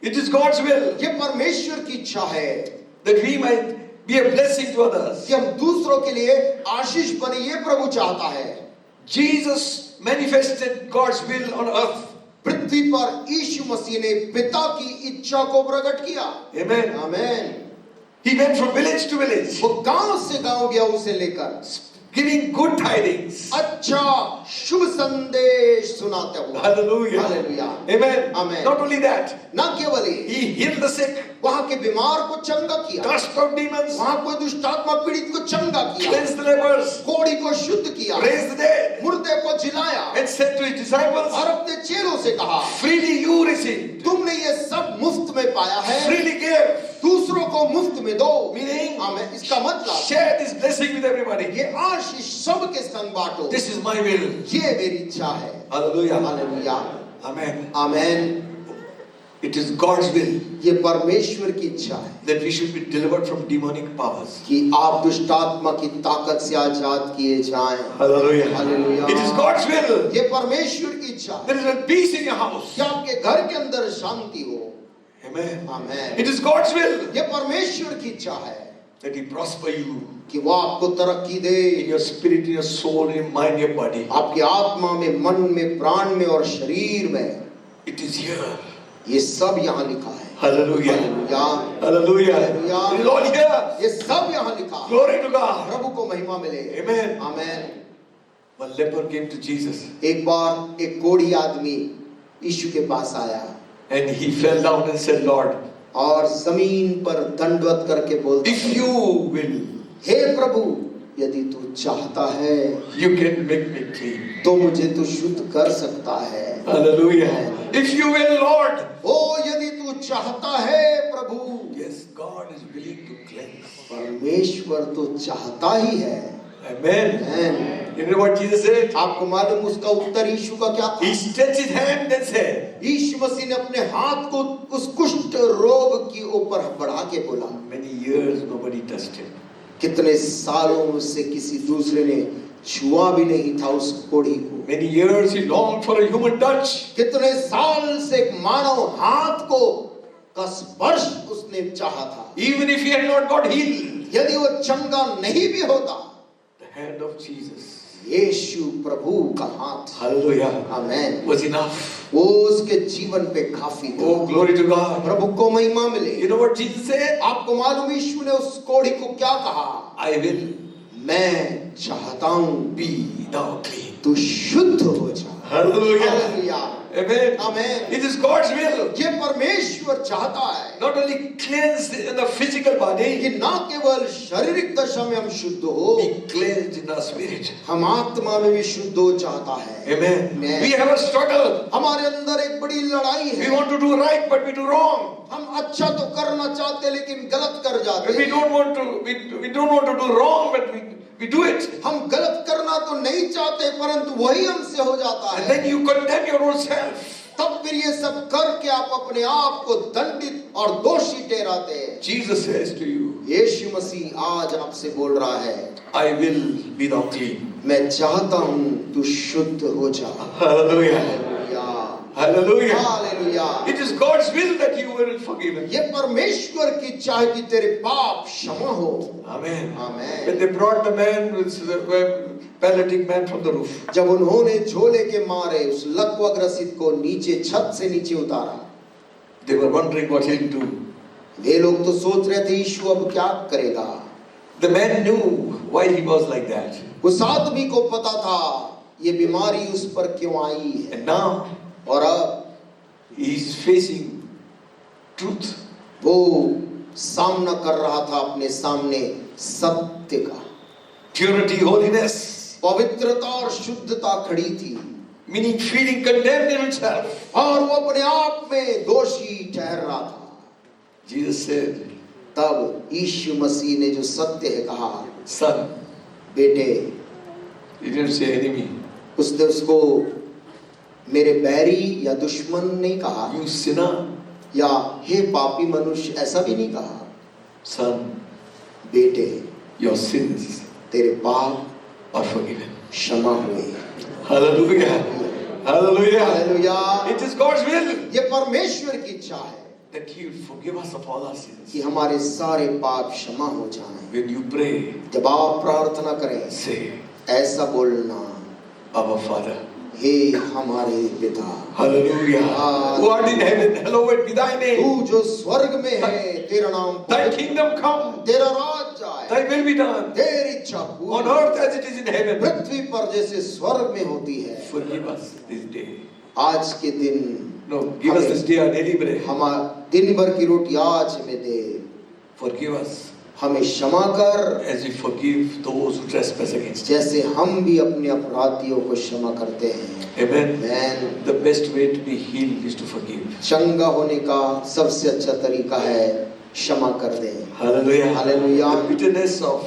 It is God's will ये परमेश्वर की इच्छा है that we might be a blessing to others. कि हम दूसरों के लिए आशीष बने, ये प्रभु चाहता है। Jesus manifested God's will on earth. पृथ्वी पर यीशु मसीह ने पिता की इच्छा को प्रकट किया। Amen. Amen. He went from village to village, वो गांव से गांव गया उसे लेकर, giving good tidings. अच्छा शुभ संदेश सुनाते हुए। Hallelujah. Hallelujah. Amen. Amen. Not only that, ना केवल He healed the sick, वहां के बीमार को चंगा किया, cast out demons, वहां कोई दुष्टात्मा पीड़ित को चंगा किया, cleansed the lepers, कोढ़ी को शुद्ध किया, raised the dead, मुर्दे को जिलाया and said to His disciples, और अपने चेलों से कहा, "Freely you received, तुमने ये सब मुफ्त में पाया है, freely give." दूसरों को मुफ्त में दो। Meaning, आमेन। इसका मतलब share this blessing with everybody. ये आशीष सबके संग बांटो। This is my will. ये मेरी इच्छा है। Hallelujah. Hallelujah. Amen. Amen. It is God's will ये परमेश्वर की इच्छा है that we should be delivered from demonic powers. कि आप दुष्टात्मा की ताकत से आजाद किए जाएं। Hallelujah. Hallelujah. It is God's will. ये परमेश्वर की इच्छा है There is a peace in your house. कि आपके घर के अंदर शांति हो। Amen. Amen. It is God's will ये परमेश्वर की इच्छा है that He prosper you कि वो आपको तरक्की दे, in your spirit, in your soul, in your mind, your body. आपकी आत्मा में, मन में, प्राण में और शरीर में। It is here. ये सब यहाँ लिखा है। Hallelujah. Hallelujah. Hallelujah. Hallelujah. It is all here. ये सब यहाँ लिखा है। Glory to God. प्रभु को महिमा मिले। Amen. Amen. One leper came to Jesus एक बार एक कोढ़ी आदमी यीशु के पास आया and he fell down and said, "Lord, और जमीन पर दंडवत करके बोलता, if you will, हे प्रभु, यदि तू चाहता है you can make me clean." तो मुझे तू शुद्ध कर सकता है। Hallelujah. If you will, Lord. ओ यदि तू चाहता है प्रभु। Yes, God is willing to cleanse. परमेश्वर तो चाहता ही है। Amen. Amen. You know what Jesus said? आपको मालूम उसका उत्तर यीशु का क्या था? He stretched his hand and said, यीशु मसीह ने अपने हाथ को उस कुष्ठ रोग के ऊपर बढ़ा के बोला, many years nobody touched him. कितने सालों से किसी दूसरे ने छुआ भी नहीं था उस कोढ़ी को। Many years he longed for a human touch. कितने साल से एक मानव हाथ को का स्पर्श उसने चाहा था। Even if he had not got healed, यदि वो चंगा नहीं भी होता, the hand of Jesus, यीशु प्रभु का हाथ, hallelujah, आमेन, was enough. वो उसके जीवन पे काफी था। Oh, glory to God. प्रभु को महिमा मिले। You know what Jesus said? आपको मालूम यीशु ने उस कोढ़ी को क्या कहा? I will मैं चाहता हूं be thou clean. तू शुद्ध हो जा। Hallelujah. Hallelujah, Amen. Amen. It is God's will. ये परमेश्वर चाहता है Not only cleansed in the physical body, कि ना केवल शारीरिक दशा में हम शुद्ध हो, be cleansed in our spirit. हम आत्मा में भी शुद्ध हो चाहता है। Amen. Amen. We have a struggle. हमारे अंदर एक बड़ी लड़ाई We है। want to do right, but we do wrong. हम अच्छा तो करना चाहते लेकिन गलत कर जाते We हैं। don't want to. We don't want to do wrong, but we do it. हम गलत करना तो नहीं चाहते परंतु वही हमसे हो जाता And है। then you condemn your own self. तब फिर ये सब करके आप अपने आप को दंडित और दोषी ठहराते हैं। Jesus says to you, यीशु मसीह आज आपसे बोल रहा है, I will be thou clean. मैं चाहता हूं तू शुद्ध हो जा। Hallelujah. Hallelujah, Hallelujah. Hallelujah. It is God's will that you will forgive. ये परमेश्वर की चाह कि तेरे पाप क्षमा हो। Amen. Amen. When they brought the man, paralytic man from the roof, जब उन्होंने झोले के मारे उस लकवा ग्रसित को नीचे छत से नीचे उतारा, they were wondering what he'll do. वे लोग तो सोच रहे थे यीशु अब क्या करेगा। The man knew why he was like that. उस आदमी को पता था ये बीमारी उस पर क्यों आई है, And now और अब he is facing truth. वो सामना कर रहा था अपने सामने सत्य का। Purity, holiness, पवित्रता और शुद्धता खड़ी थी, meaning feeling condemned in himself. और वो अपने आप में दोषी ठहर रहा था। Jesus said, तब यीशु मसीह ने जो सत्य है कहा, son, बेटे, he didn't say enemy, उसने उसको मेरे बैरी या दुश्मन नहीं कहा, you sinner, या हे पापी मनुष्य ऐसा भी नहीं कहा। son, बेटे, your sins तेरे पाप are forgiven. क्षमा हुए। Hallelujah. Hallelujah. Hallelujah. It is God's will ये परमेश्वर की इच्छा है that He will forgive us of all our sins. कि हमारे सारे पाप क्षमा हो जाएं। When you pray, जब आप प्रार्थना करें, say, ऐसा बोलना, Our Father. हे हमारे पिता, Hallelujah. Who art in heaven, hallowed be thy name. तू जो स्वर्ग में है, तेरा नाम Thy पवित्र, kingdom come, तेरा राज आए, thy will be done, तेरी इच्छा on पूरी earth as it is in heaven. पृथ्वी पर जैसे स्वर्ग में होती है। Forgive us this day. आज के दिन No, give us this day our daily bread. हम दिन भर की रोटी आज हमें दे, Forgive us हमें क्षमा कर as we forgive those who trespass against us. जैसे हम भी अपने अपराधियों को क्षमा करते हैं। Amen. Amen. The best way to be healed is to forgive. चंगा होने का सबसे अच्छा तरीका है क्षमा कर दे। Hallelujah. Hallelujah. The bitterness of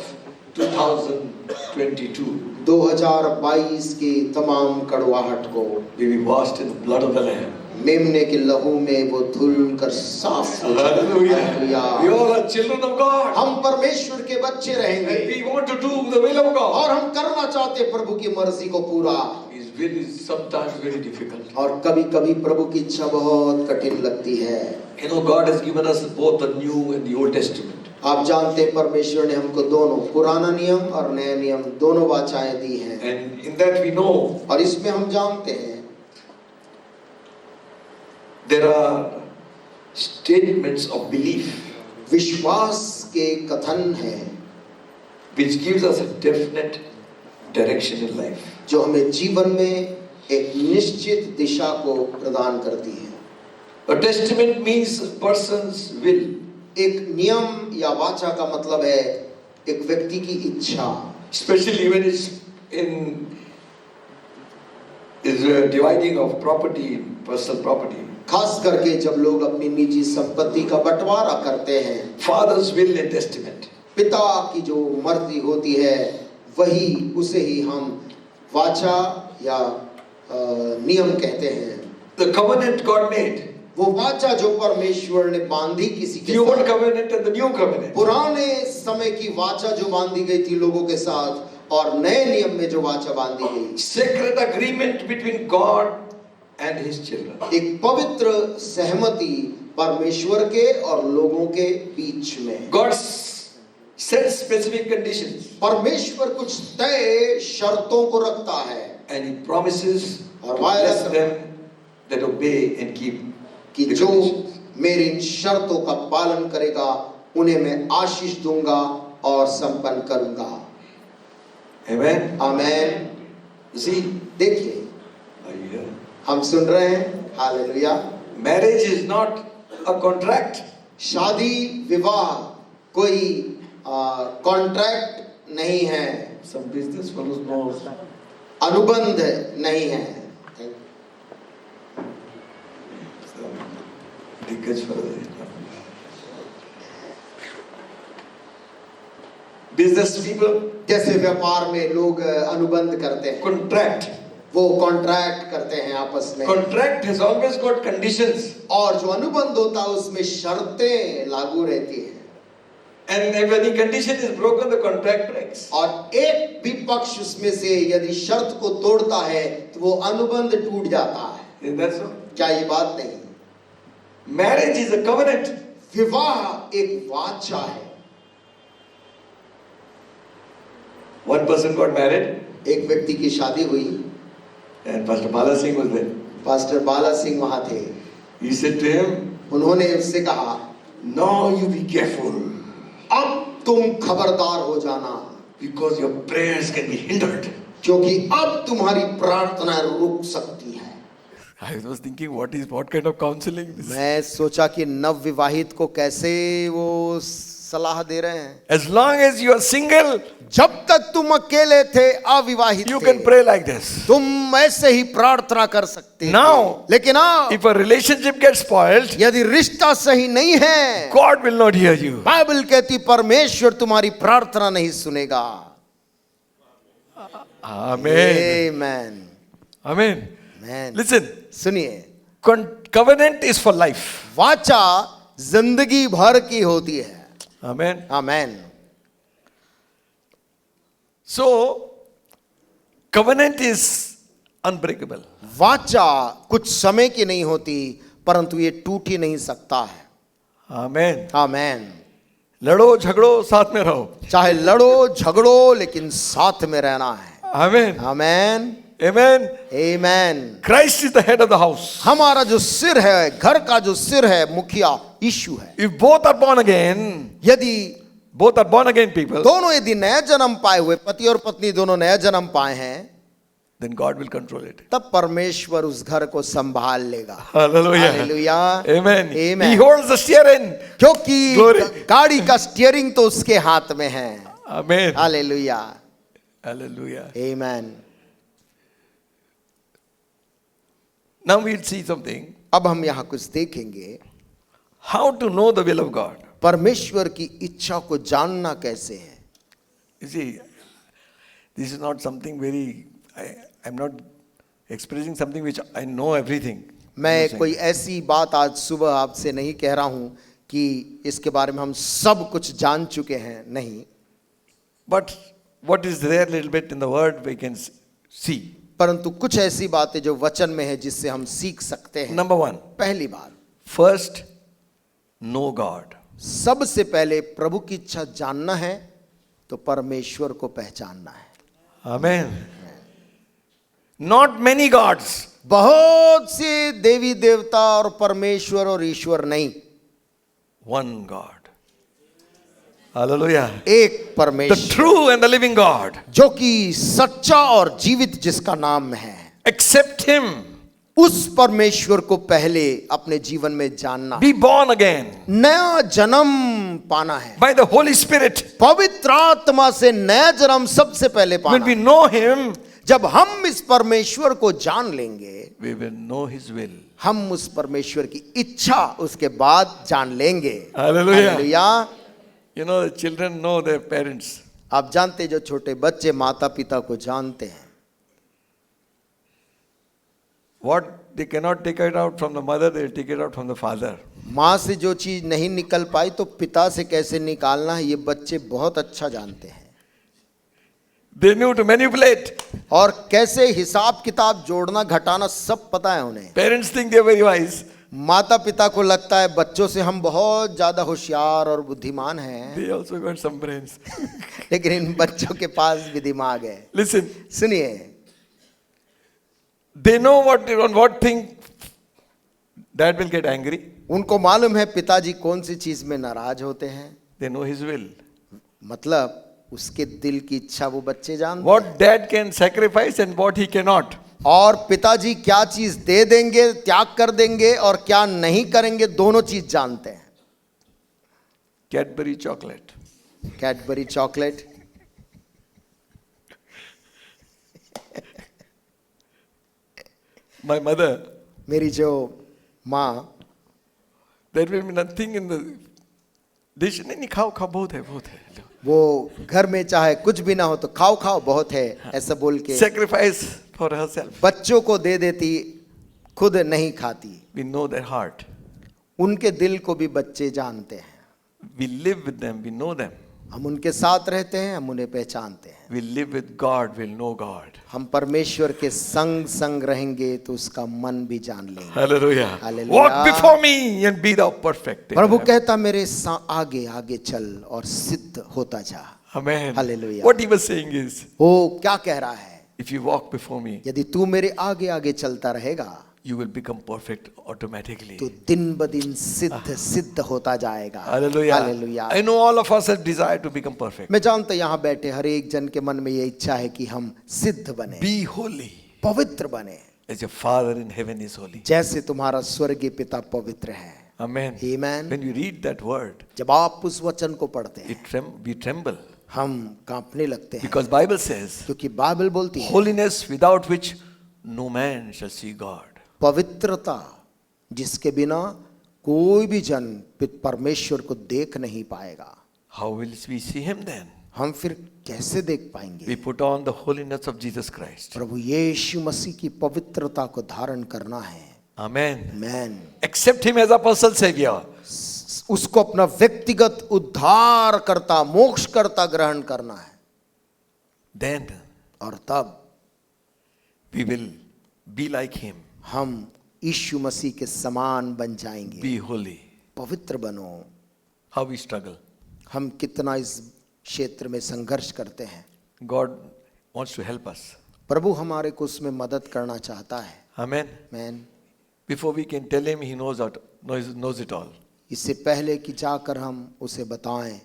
2022 2022 की तमाम कड़वाहट को will be washed in the blood of the Lamb. मेमने के लहू में वो धुल कर साफ हो जाए। Hallelujah. Hallelujah. We all are children of God. हम परमेश्वर के बच्चे And रहेंगे we want to do the will of God. और हम करना चाहते हैं प्रभु की मर्जी को पूरा। His will is sometimes very difficult. और कभी कभी प्रभु की इच्छा बहुत कठिन लगती है। You know, God has given us both the New and the Old Testament. आप जानते हैं परमेश्वर ने हमको दोनों पुराना नियम और नया नियम दोनों वाचाएं दी हैं, And in that we know और इसमें हम जानते हैं there are statements of belief विश्वास के कथन हैं which gives us a definite direction in life. जो हमें जीवन में एक निश्चित दिशा को प्रदान करती है। A testament means a person's will. एक नियम या वाचा का मतलब है एक व्यक्ति की इच्छा, Especially when it's in dividing of property, personal property. खास करके जब लोग अपनी निजी संपत्ति का बंटवारा करते हैं। Father's will and testament. पिता की जो मर्जी होती है वही उसे ही हम वाचा या नियम कहते हैं। The covenant God made. वो वाचा जो परमेश्वर ने बांधी किसी के The old साथ, covenant and the new covenant. पुराने समय की वाचा जो बांधी गई थी लोगों के साथ, और नए नियम में जो वाचा बांधी गई, sacred agreement between God and His children. एक पवित्र सहमति परमेश्वर के और लोगों के बीच में। God sets specific conditions परमेश्वर कुछ तय शर्तों को रखता है and He promises और to वायदा bless them that obey and keep कि the जो conditions. मेरी इन शर्तों का पालन करेगा उन्हें मैं आशीष दूंगा और संपन्न करूंगा। Amen. आमेन। See, देखिए, are you here? हम सुन रहे हैं, hallelujah. Marriage is not a contract. शादी विवाह कोई कॉन्ट्रैक्ट नहीं है, Some business fellows know. अनुबंध नहीं है। दिग्गज fellows. Business people जैसे व्यापार में लोग अनुबंध करते हैं, contract. वो कॉन्ट्रैक्ट करते हैं आपस में, Contract has always got conditions. और जो अनुबंध होता है उसमें शर्तें लागू रहती हैं, And if any condition is broken, the contract breaks. और एक भी पक्ष उसमें से यदि शर्त को तोड़ता है तो वो अनुबंध टूट जाता है। Isn't that so? क्या ये बात नहीं? Marriage is a covenant. विवाह एक वाचा है। One person got married, एक व्यक्ति की शादी हुई, and Pastor Bala Singh was there. Pastor Bala Singh वहां थे। He said to him, उन्होंने उससे कहा, "Now you be careful, अब तुम खबरदार हो जाना, because your prayers can be hindered." क्योंकि अब तुम्हारी प्रार्थना रुक सकती है। I was thinking, what kind of counseling this? मैं सोचा कि नव विवाहित को कैसे वो सलाह दे रहे हैं। As long as you are single, जब तक तुम अकेले थे, अविवाहित you थे, can pray like this. तुम ऐसे ही प्रार्थना कर सकते थे। Now, लेकिन अब If a relationship gets spoiled, यदि रिश्ता सही नहीं है, God will not hear you. Bible कहती परमेश्वर तुम्हारी प्रार्थना नहीं सुनेगा। Amen. आमेन। Amen. आमेन। Listen, सुनिए, covenant is for life. वाचा जिंदगी भर की होती है। Amen. Amen. So, covenant is unbreakable. वाचा कुछ समय की नहीं होती, परंतु ये टूट ही नहीं सकता है। Amen. आमेन। लड़ो झगड़ो साथ में रहो. चाहे लड़ो झगड़ो, लेकिन साथ में रहना है। Amen. Amen. Amen. Amen. Christ is the head of the house. हमारा जो सिर है, घर का जो सिर है, मुखिया यीशु है। If both are born again, people, दोनों यदि नया जन्म पाए हुए, पति और पत्नी दोनों नया जन्म पाए हैं, then God will control it. तब परमेश्वर उस घर को संभाल लेगा। Hallelujah. Hallelujah. Amen. Amen। He holds the steering. क्योंकि Glory. गाड़ी का स्टीयरिंग तो उसके हाथ में है। Amen. हालेलुया। Hallelujah. आमेन। Now we'll see something. अब हम यहाँ कुछ देखेंगे, How to know the will of God. परमेश्वर की इच्छा को जानना कैसे है। You see, this is not something very, I'm not expressing something which I know everything. मैं कोई ऐसी बात आज सुबह आपसे नहीं कह रहा हूं कि इसके बारे में हम सब कुछ जान चुके हैं, नहीं। But what is there little bit in the word we can see. परंतु कुछ ऐसी बातें जो वचन में है जिससे हम सीख सकते हैं। Number one, पहली बात, first, know God. सबसे पहले प्रभु की इच्छा जानना है तो परमेश्वर को पहचानना है। Amen. Not many gods. बहुत से देवी देवता और परमेश्वर और ईश्वर नहीं, One God. Hallelujah. एक The परमेश्वर, true and the living God. जो कि सच्चा और जीवित जिसका नाम है। Accept Him. उस परमेश्वर को पहले अपने जीवन में जानना, Be born again नया जन्म पाना है। by the Holy Spirit. पवित्र आत्मा से नया जन्म सबसे पहले When पाना we है। know Him, जब हम इस परमेश्वर को जान लेंगे, we will know His will. हम उस परमेश्वर की इच्छा उसके बाद जान लेंगे। Hallelujah. Hallelujah. You know, the children know their parents. आप जानते, जो छोटे बच्चे माता पिता को जानते हैं। What they cannot take it out from the mother, they will take it out from the father. माँ से जो चीज नहीं निकल पाई तो पिता से कैसे निकालना है, ये बच्चे बहुत अच्छा जानते हैं। They knew to manipulate. और कैसे हिसाब किताब जोड़ना घटाना सब पता है उन्हें। Parents think they are very wise. माता पिता को लगता है बच्चों से हम बहुत ज्यादा होशियार और बुद्धिमान हैं, They also got some brains. लेकिन इन बच्चों के पास भी दिमाग है। Listen, सुनिए, they know on what thing dad will get angry. उनको मालूम है पिताजी कौन सी चीज में नाराज होते हैं, They know his will. मतलब उसके दिल की इच्छा वो बच्चे जानते What हैं। dad can sacrifice and what he cannot. और पिताजी क्या चीज दे देंगे, त्याग कर देंगे, और क्या नहीं करेंगे, दोनों चीज जानते हैं। Cadbury chocolate. Cadbury chocolate, My mother, मेरी जो माँ, there will be nothing in the dish. नहीं खाओ खाओ, बहुत है बहुत है. वो घर में चाहे कुछ भी ना हो तो खाओ खाओ बहुत है ऐसा बोल के Sacrifice for herself. बच्चों को दे देती, खुद नहीं खाती। We know their heart. उनके दिल को भी बच्चे जानते हैं। We live with them. We know them. हम उनके साथ रहते हैं, हम उन्हें पहचानते हैं। We live with God. We'll know God. हम परमेश्वर के संग संग रहेंगे तो उसका मन भी जान लेंगे। Hallelujah. Hallelujah. Walk before me and be thou perfect. प्रभु कहता मेरे आगे आगे चल और सिद्ध होता जा। Amen. Hallelujah. What he was saying is, वो क्या कह रहा है? if you walk before me, यदि तू मेरे आगे आगे चलता रहेगा you will become perfect automatically. तो दिन ब दिन सिद्ध सिद्ध होता जाएगा। Hallelujah. Hallelujah. I know all of us have desire to become perfect. मैं जानता यहाँ बैठे हर एक जन के मन में ये इच्छा है कि हम सिद्ध बने, Be holy पवित्र बने, as your Father in heaven is holy. जैसे तुम्हारा स्वर्गीय पिता पवित्र है। Amen. Amen. When you read that word, जब आप उस वचन को पढ़ते हैं we tremble हम कांपने लगते हैं, because Bible says, क्योंकि बाइबल बोलती है holiness without which no man shall see God. पवित्रता जिसके बिना कोई भी जन परमेश्वर को देख नहीं पाएगा। How will we see him then? हम फिर कैसे देख पाएंगे? We put on the holiness of Jesus Christ. प्रभु यीशु मसीह की पवित्रता को धारण करना है। Amen. Man Accept him as a personal savior. उसको अपना व्यक्तिगत उद्धार करता, मोक्ष करता ग्रहण करना है। Then और तब we will be like him. हम यीशु मसीह के समान बन जाएंगे। Be holy. पवित्र बनो। How we struggle. हम कितना इस क्षेत्र में संघर्ष करते हैं। God wants to help us. प्रभु हमारे को उसमें मदद करना चाहता है। Amen. Man Before we can tell him, he knows it all. इससे पहले कि जाकर हम उसे बताएं,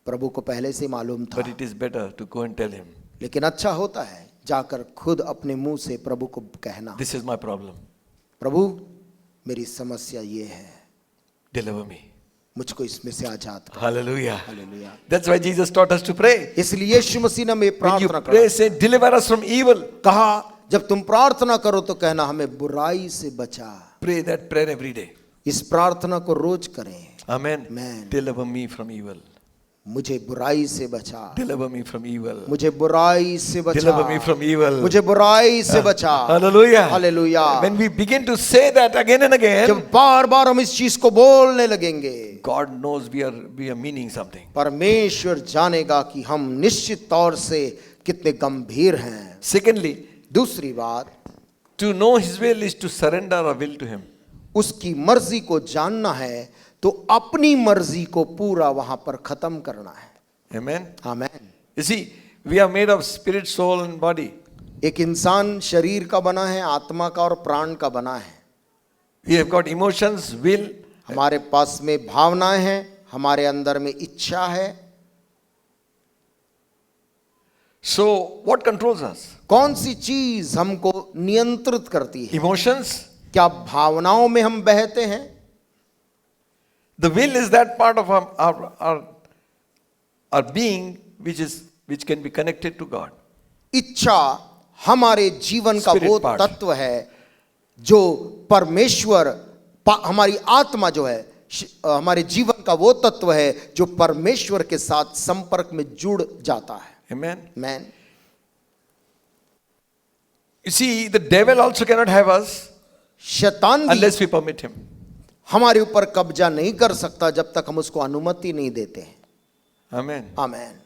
प्रभु को पहले से मालूम था। But it is better to go and tell him, लेकिन अच्छा होता है जाकर खुद अपने मुंह से प्रभु को कहना, this is my problem. प्रभु मेरी समस्या ये है, Deliver me. मुझको इसमें से आजाद कर। Hallelujah. Hallelujah. That's why Jesus taught us to pray. इसलिए यीशु मसीह ने हमें When you प्रार्थना pray, करा, say, deliver us from evil. कहा जब तुम प्रार्थना करो तो कहना हमें बुराई से बचा। Pray that prayer every day. इस प्रार्थना को रोज करें। Amen. Amen. Deliver me from evil. मुझे बुराई से बचा, Deliver me from evil. मुझे बुराई से बचा, Deliver me from evil. मुझे बुराई से बचा। Hallelujah. Hallelujah. When we begin to say that again and again, जब बार बार हम इस चीज को बोलने लगेंगे, God knows we are meaning something. परमेश्वर जानेगा कि हम निश्चित तौर से कितने गंभीर हैं। Secondly, दूसरी बात, to know his will is to surrender our will to him. उसकी मर्जी को जानना है तो अपनी मर्जी को पूरा वहां पर खत्म करना है। Amen. Amen. You see, we are made of spirit, soul and body. एक इंसान शरीर का बना है, आत्मा का और प्राण का बना है। We have got emotions, will. हमारे पास में भावनाएं हैं, हमारे अंदर में इच्छा है। So, what controls us? कौन सी चीज हमको नियंत्रित करती है? Emotions. क्या भावनाओं में हम बहते हैं? The will is that part of our being which can be connected to God. इच्छा हमारे जीवन का Spirit वो part. तत्व है जो परमेश्वर, हमारी आत्मा जो है, हमारे जीवन का वो तत्व है जो परमेश्वर के साथ संपर्क में जुड़ जाता है। Amen. Man. You see, the devil also cannot have us शैतान भी unless we permit him. हमारे ऊपर कब्जा नहीं कर सकता जब तक हम उसको अनुमति नहीं देते हैं। Amen. Amen.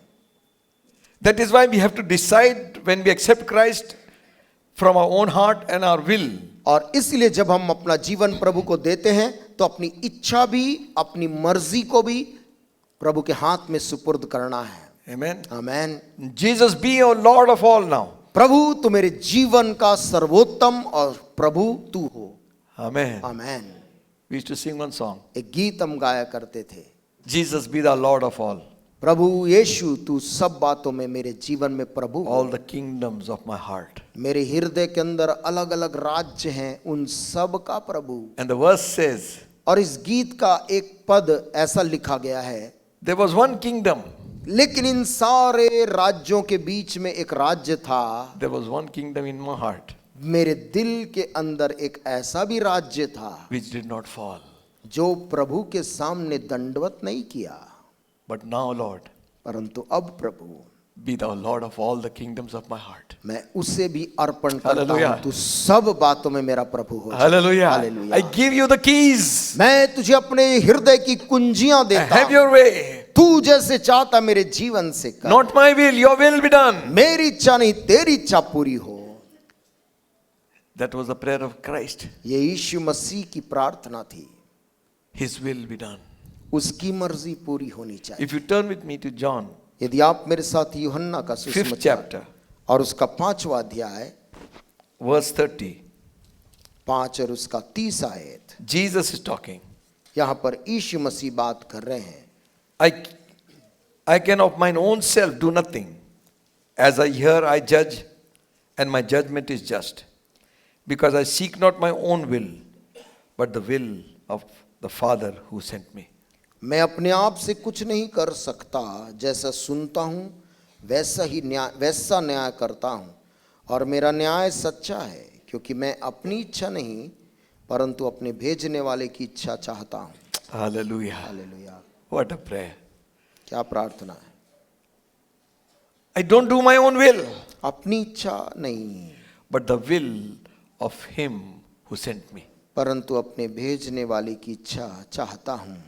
That is why we have to decide when we accept Christ from our own heart and our will. और इसलिए जब हम अपना जीवन प्रभु को देते हैं तो अपनी इच्छा भी, अपनी मर्जी को भी प्रभु के हाथ में सुपुर्द करना है. Amen. Amen. Jesus, be your Lord of all now. प्रभु तू मेरे जीवन का सर्वोत्तम और प्रभु तू हो. Amen. Amen. We used to sing one song. एक गीत हम गाया करते थे. Jesus, be the Lord of all. प्रभु यीशु तू सब बातों में मेरे जीवन में प्रभु हो. All the kingdoms of my heart. मेरे हृदय के अंदर अलग अलग राज्य हैं, उन सब का प्रभु. And the verse says, और इस गीत का एक पद ऐसा लिखा गया है, there was one kingdom. लेकिन इन सारे राज्यों के बीच में एक राज्य था. There was one kingdom in my heart मेरे दिल के अंदर एक ऐसा भी राज्य था which did not fall. जो प्रभु के सामने दंडवत नहीं किया. But now, Lord, परंतु अब प्रभु be thou Lord of all the kingdoms of my heart. मैं उसे भी अर्पण करता Hallelujah. हूँ, तू सब बातों में मेरा प्रभु हो. Hallelujah. Hallelujah. I give you the keys. मैं तुझे अपने हृदय की कुंजियां देता Have हूँ. your way. तू जैसे चाहता मेरे जीवन से कर. Not my will, your will be done. मेरी इच्छा नहीं, तेरी इच्छा पूरी हो. That was the prayer of Christ. ये यीशु मसीह की प्रार्थना थी. His will be done. उसकी मर्जी पूरी होनी चाहिए. If you turn with me to John, यदि आप मेरे साथ यूहन्ना का 5th सुसमाचार chapter, और उसका 5वां अध्याय verse 30, 5 और उसका 30 आयत, Jesus is talking. यहाँ पर यीशु मसीह बात कर रहे हैं. I can of mine own self do nothing. As I hear, I judge, and my judgment is just. Because I seek not my own will, but the will of the Father who sent me. मैं अपने आप से कुछ नहीं कर सकता. जैसा सुनता हूँ वैसा न्याय करता हूँ, और मेरा न्याय सच्चा है, क्योंकि मैं अपनी इच्छा नहीं परंतु अपने भेजने वाले की इच्छा चाहता हूँ. Hallelujah. Hallelujah. What a prayer. क्या प्रार्थना है. I don't do my own will, अपनी इच्छा नहीं but the will of him who sent me. परंतु अपने भेजने वाले की इच्छा चाहता हूँ.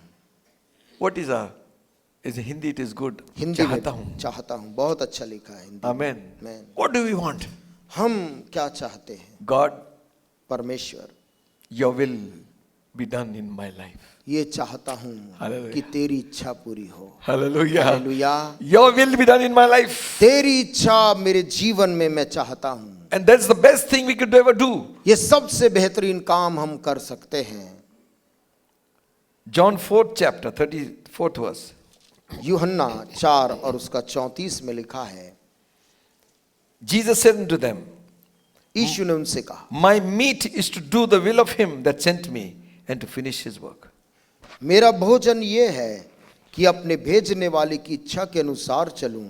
What is Hindi? It is good. Hindi में चाहता हूँ. चाहता हूँ बहुत अच्छा लिखा है Hindi. Amen. Amen. What do we want? हम क्या चाहते हैं. God, परमेश्वर your will be done in my life. ये चाहता हूँ Hallelujah. कि तेरी इच्छा पूरी हो. Hallelujah. Hallelujah. Your will be done in my life. तेरी इच्छा मेरे जीवन में मैं चाहता हूँ. And that's the best thing we could ever do. ये सबसे बेहतरीन काम हम कर सकते हैं. John 4th chapter, 34th verse. यूहन्ना 4 और उसका 34 में लिखा है, Jesus said unto them, यीशु ने उनसे कहा, my meat is to do the will of him that sent me and to finish his work. मेरा भोजन ये है कि अपने भेजने वाले की इच्छा के अनुसार चलूं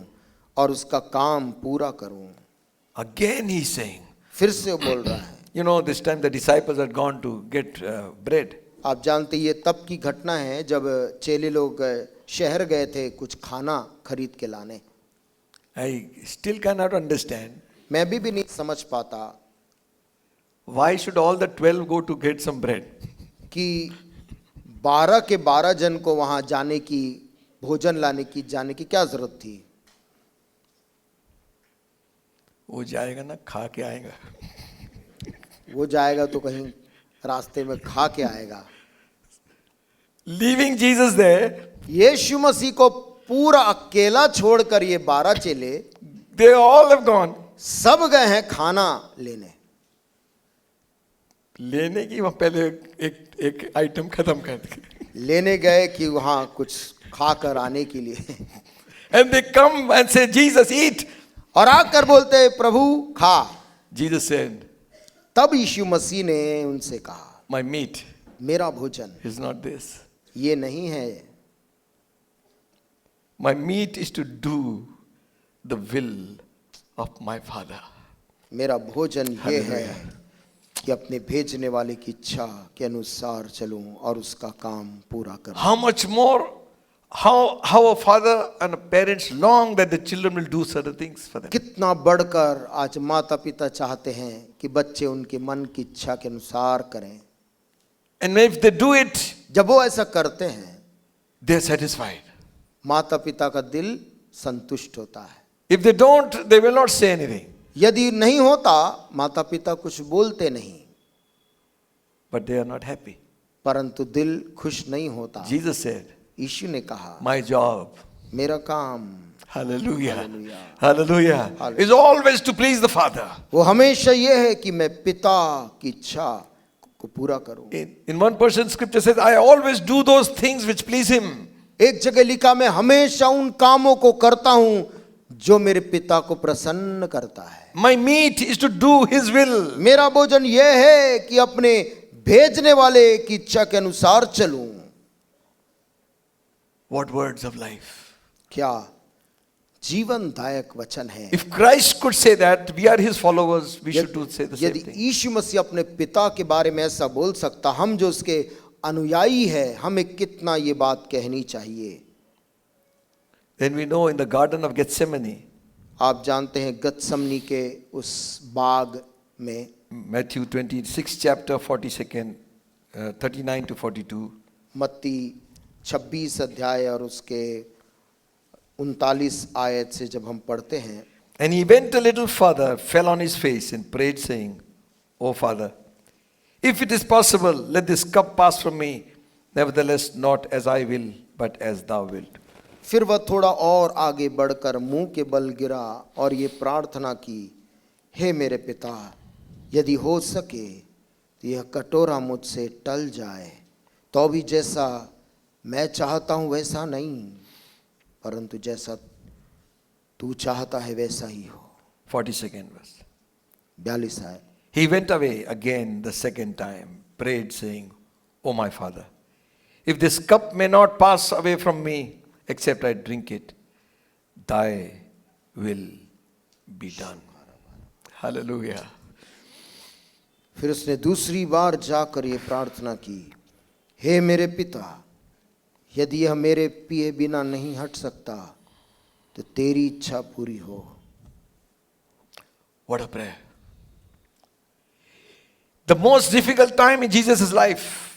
और उसका काम पूरा करूं. Again he's saying, फिर से वो बोल रहा है. you know, this time the disciples had gone to get bread. आप जानते ये तब की घटना है जब चेले लोग शहर गए थे कुछ खाना खरीद के लाने. I still cannot understand मैं भी नहीं समझ पाता why should all the 12 go to get some bread. कि 12 के 12 जन को वहां जाने की, भोजन लाने की जाने की क्या जरूरत थी. वो जाएगा ना, खा के आएगा. वो जाएगा तो कहीं रास्ते में खा के आएगा. Leaving Jesus there, यीशु मसीह को पूरा अकेला छोड़कर ये 12 चेले they all have gone. सब गए हैं खाना लेने. लेने की वहाँ पहले एक आइटम खत्म कर दी. लेने गए कि वहां कुछ खा कर आने के लिए. And they come and say, Jesus, eat. और आकर बोलते हैं, प्रभु खा. Jesus said, तब यीशु मसीह ने उनसे कहा, my meat मेरा भोजन is not this. ये नहीं है. My meat is to do the will of my Father. मेरा भोजन ये है कि अपने भेजने वाले की इच्छा के अनुसार चलूं और उसका काम पूरा करूं. How much more, how a father and a parents long that the children will do certain things for them. कितना बढ़कर आज माता पिता चाहते हैं कि बच्चे उनके मन की इच्छा के अनुसार करें. And if they do it, जब वो ऐसा करते हैं they are satisfied. माता पिता का दिल संतुष्ट होता है. If they don't, they will not say anything. यदि नहीं होता, माता पिता कुछ बोलते नहीं, But they are not happy. परंतु दिल खुश नहीं होता। Jesus said, यीशु ने कहा, my job, मेरा काम, hallelujah, Hallelujah. hallelujah, Hallelujah. is always to please the Father. वो हमेशा ये है कि मैं पिता की इच्छा को पूरा करूं। In one person, scripture says, I always do those things which please Him. एक जगह लिखा, मैं हमेशा उन कामों को करता हूं जो मेरे पिता को प्रसन्न करता है। My meat is to do His will. मेरा भोजन यह है कि अपने भेजने वाले की इच्छा के अनुसार चलूं। What words of life. क्या जीवनदायक वचन है। If Christ could say that, we are His followers, we should do say the same यदि thing. यीशु मसीह अपने पिता के बारे में ऐसा बोल सकता, हम जो उसके अनुयायी है, हमें कितना ये बात कहनी चाहिए। Then we know in the Garden of Gethsemane, आप जानते हैं गतसमनी के उस बाग में, Matthew 26 chapter 42nd, 39 to 42. मत्ती 26 अध्याय और उसके 39 आयत से जब हम पढ़ते हैं, And he went a little further, fell on his face and prayed, saying, O Father, if it is possible, let this cup pass from me. Nevertheless, not as I will, but as thou wilt. फिर वह थोड़ा और आगे बढ़कर मुंह के बल गिरा और ये प्रार्थना की, हे मेरे पिता, यदि हो सके तो यह कटोरा मुझसे टल जाए, तो भी जैसा मैं चाहता हूं वैसा नहीं, परंतु जैसा तू चाहता है वैसा ही हो। 42nd verse. 42 है। He went away again the second time, prayed, saying, O my Father, if this cup may not pass away from me, except I drink it, thy will be done. Hallelujah. फिर उसने दूसरी बार जाकर ये प्रार्थना की, हे मेरे पिता, यदि यह मेरे पिए बिना नहीं हट सकता तो तेरी इच्छा पूरी हो। What a prayer. The most difficult time in Jesus' life,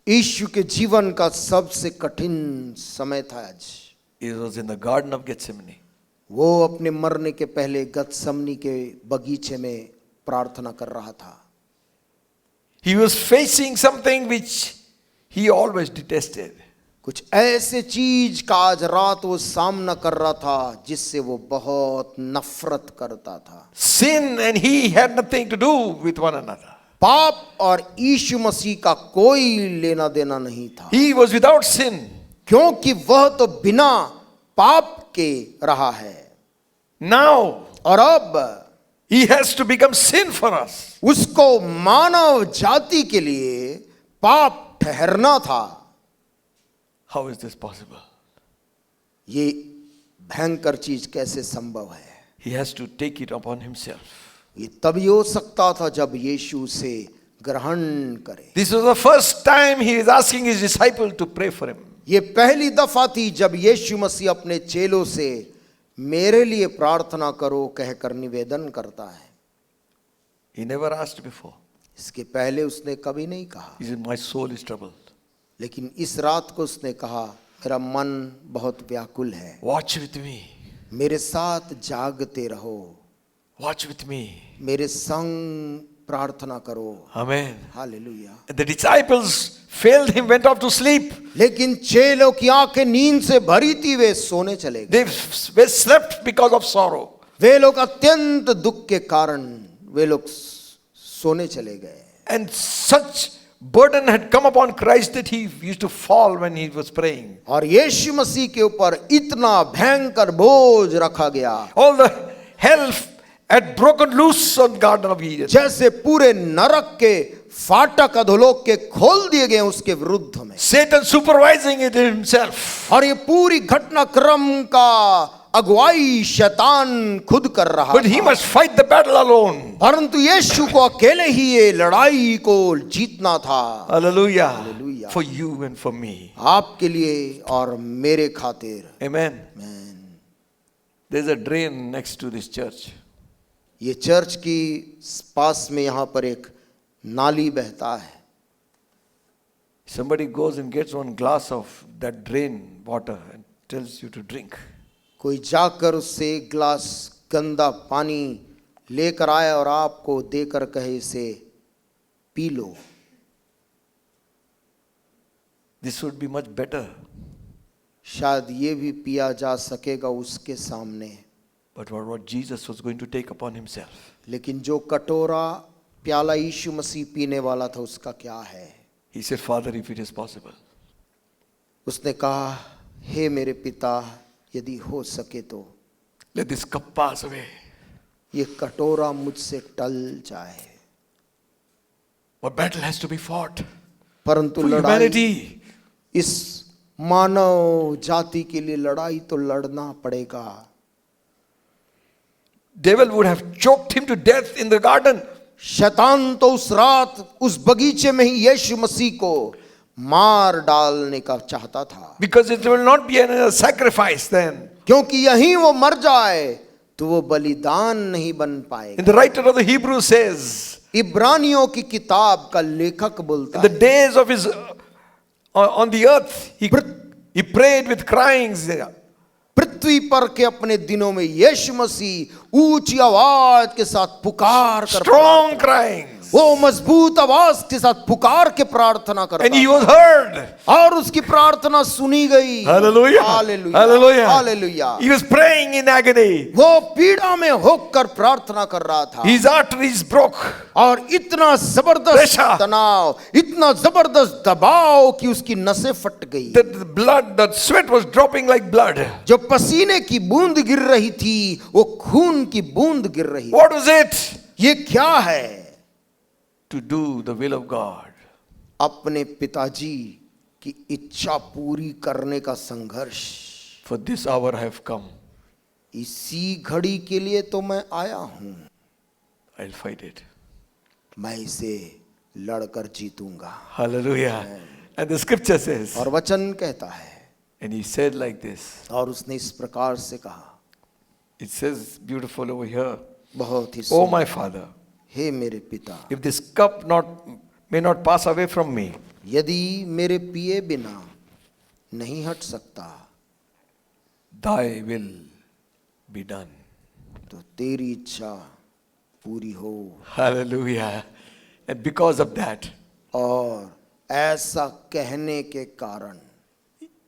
यीशु के जीवन का सबसे कठिन समय था आज। it was in the Garden of Gethsemane. वो अपने मरने के पहले गतसमनी के बगीचे में प्रार्थना कर रहा था। He was facing something which he always detested. कुछ ऐसे चीज का आज रात वो सामना कर रहा था जिससे वो बहुत नफरत करता था। Sin and he had nothing to do with one another. पाप और यीशु मसीह का कोई लेना देना नहीं था, He was without sin. क्योंकि वह तो बिना पाप के रहा है। Now और अब he has to become sin for us. उसको मानव जाति के लिए पाप ठहरना था। How is this possible? ये भयंकर चीज कैसे संभव है? He has to take it upon himself. ये तभी हो सकता था जब यीशु उसे ग्रहण करे। This was the first time he is asking his disciple to pray for him. ये पहली दफा थी जब यीशु मसीह अपने चेलों से मेरे लिए प्रार्थना करो कहकर निवेदन करता है। He never asked before. इसके पहले उसने कभी नहीं कहा, He said, my soul is troubled. लेकिन इस रात को उसने कहा, मेरा मन बहुत व्याकुल है, Watch with me. मेरे साथ जागते रहो, Watch with me. मेरे संग प्रार्थना करो। Amen. Hallelujah. The disciples failed him, went off to sleep. लेकिन चेलों की आंखें नींद से भरी थी, वे सोने चले गए। They slept because of sorrow. वे लोग अत्यंत दुख के कारण वे लोग सोने चले गए। And such burden had come upon Christ that he used to fall when he was praying. और यीशु मसीह के ऊपर इतना भयंकर बोझ रखा गया, All the hell had broken loose on Garden of Eden. जैसे पूरे नरक के फाटक अधोलोक के खोल दिए गए उसके विरुद्ध में। Satan supervising it himself. और ये पूरी घटनाक्रम का अगुवाई शैतान खुद कर रहा But he था। must fight the battle alone. परंतु यीशु को अकेले ही ये लड़ाई को जीतना था। Hallelujah. Hallelujah. For you and for me. आपके लिए और मेरे खातिर। Amen. आमीन। There's a drain next to this church. ये चर्च की पास में यहाँ पर एक नाली बहता है। Somebody goes and gets one glass of that drain water and tells you to drink. कोई जाकर उससे एक गिलास गंदा पानी लेकर आए और आपको देकर कहे इसे P low, this would be much better. शायद ये भी पिया जा सकेगा उसके सामने। But what Jesus was going to take upon himself. लेकिन जो कटोरा प्याला यीशु मसीह पीने वाला था उसका क्या है? He said, Father, if it is possible, उसने कहा, हे मेरे पिता, यदि हो सके तो let this cup pass away. ये कटोरा मुझसे टल जाए। But battle has to be fought परंतु for लड़ाई, humanity. इस मानव जाति के लिए लड़ाई तो लड़ना पड़ेगा। Devil would have choked him to death in the garden. शैतान तो उस रात उस बगीचे में ही यीशु मसीह को मार डालने का चाहता था, Because it will not be a sacrifice then. क्योंकि यहीं वो मर जाए तो वो बलिदान नहीं बन पाएगा। And the writer of the Hebrews says, इब्रानियों की किताब का लेखक बोलता in the है, days of his on the earth, he prayed with cryings. पृथ्वी पर के अपने दिनों में यीशु मसीह ऊंची आवाज के साथ पुकार कर, Strong cryings. वो मजबूत आवाज के साथ पुकार के प्रार्थना करता And he था, was heard. और उसकी प्रार्थना सुनी गई। Hallelujah. Hallelujah, Hallelujah. Hallelujah. He was praying in agony. वो पीड़ा में होकर प्रार्थना कर रहा था, His arteries broke. और इतना जबरदस्त Pressure. तनाव, इतना जबरदस्त दबाव कि उसकी नसें फट गई। The blood, the sweat was dropping like blood. जो पसीने की बूंद गिर रही थी वो खून की बूंद गिर रही। What was it? ये क्या है? To do the will of God. अपने पिताजी की इच्छा पूरी करने का संघर्ष। For this hour I have come. इसी घड़ी के लिए तो मैं आया हूं, I'll fight it. मैं इसे लड़कर जीतूंगा। Hallelujah. And the scripture says, और वचन कहता है, and he said like this. और उसने इस प्रकार से कहा, It says beautiful over here. बहुत ही Oh सुंदर, my Father, हे मेरे पिता, if this cup may not pass away from me, यदि मेरे पिए बिना नहीं हट सकता thy will be done. तो तेरी इच्छा पूरी हो। Hallelujah. And because of that, और ऐसा कहने के कारण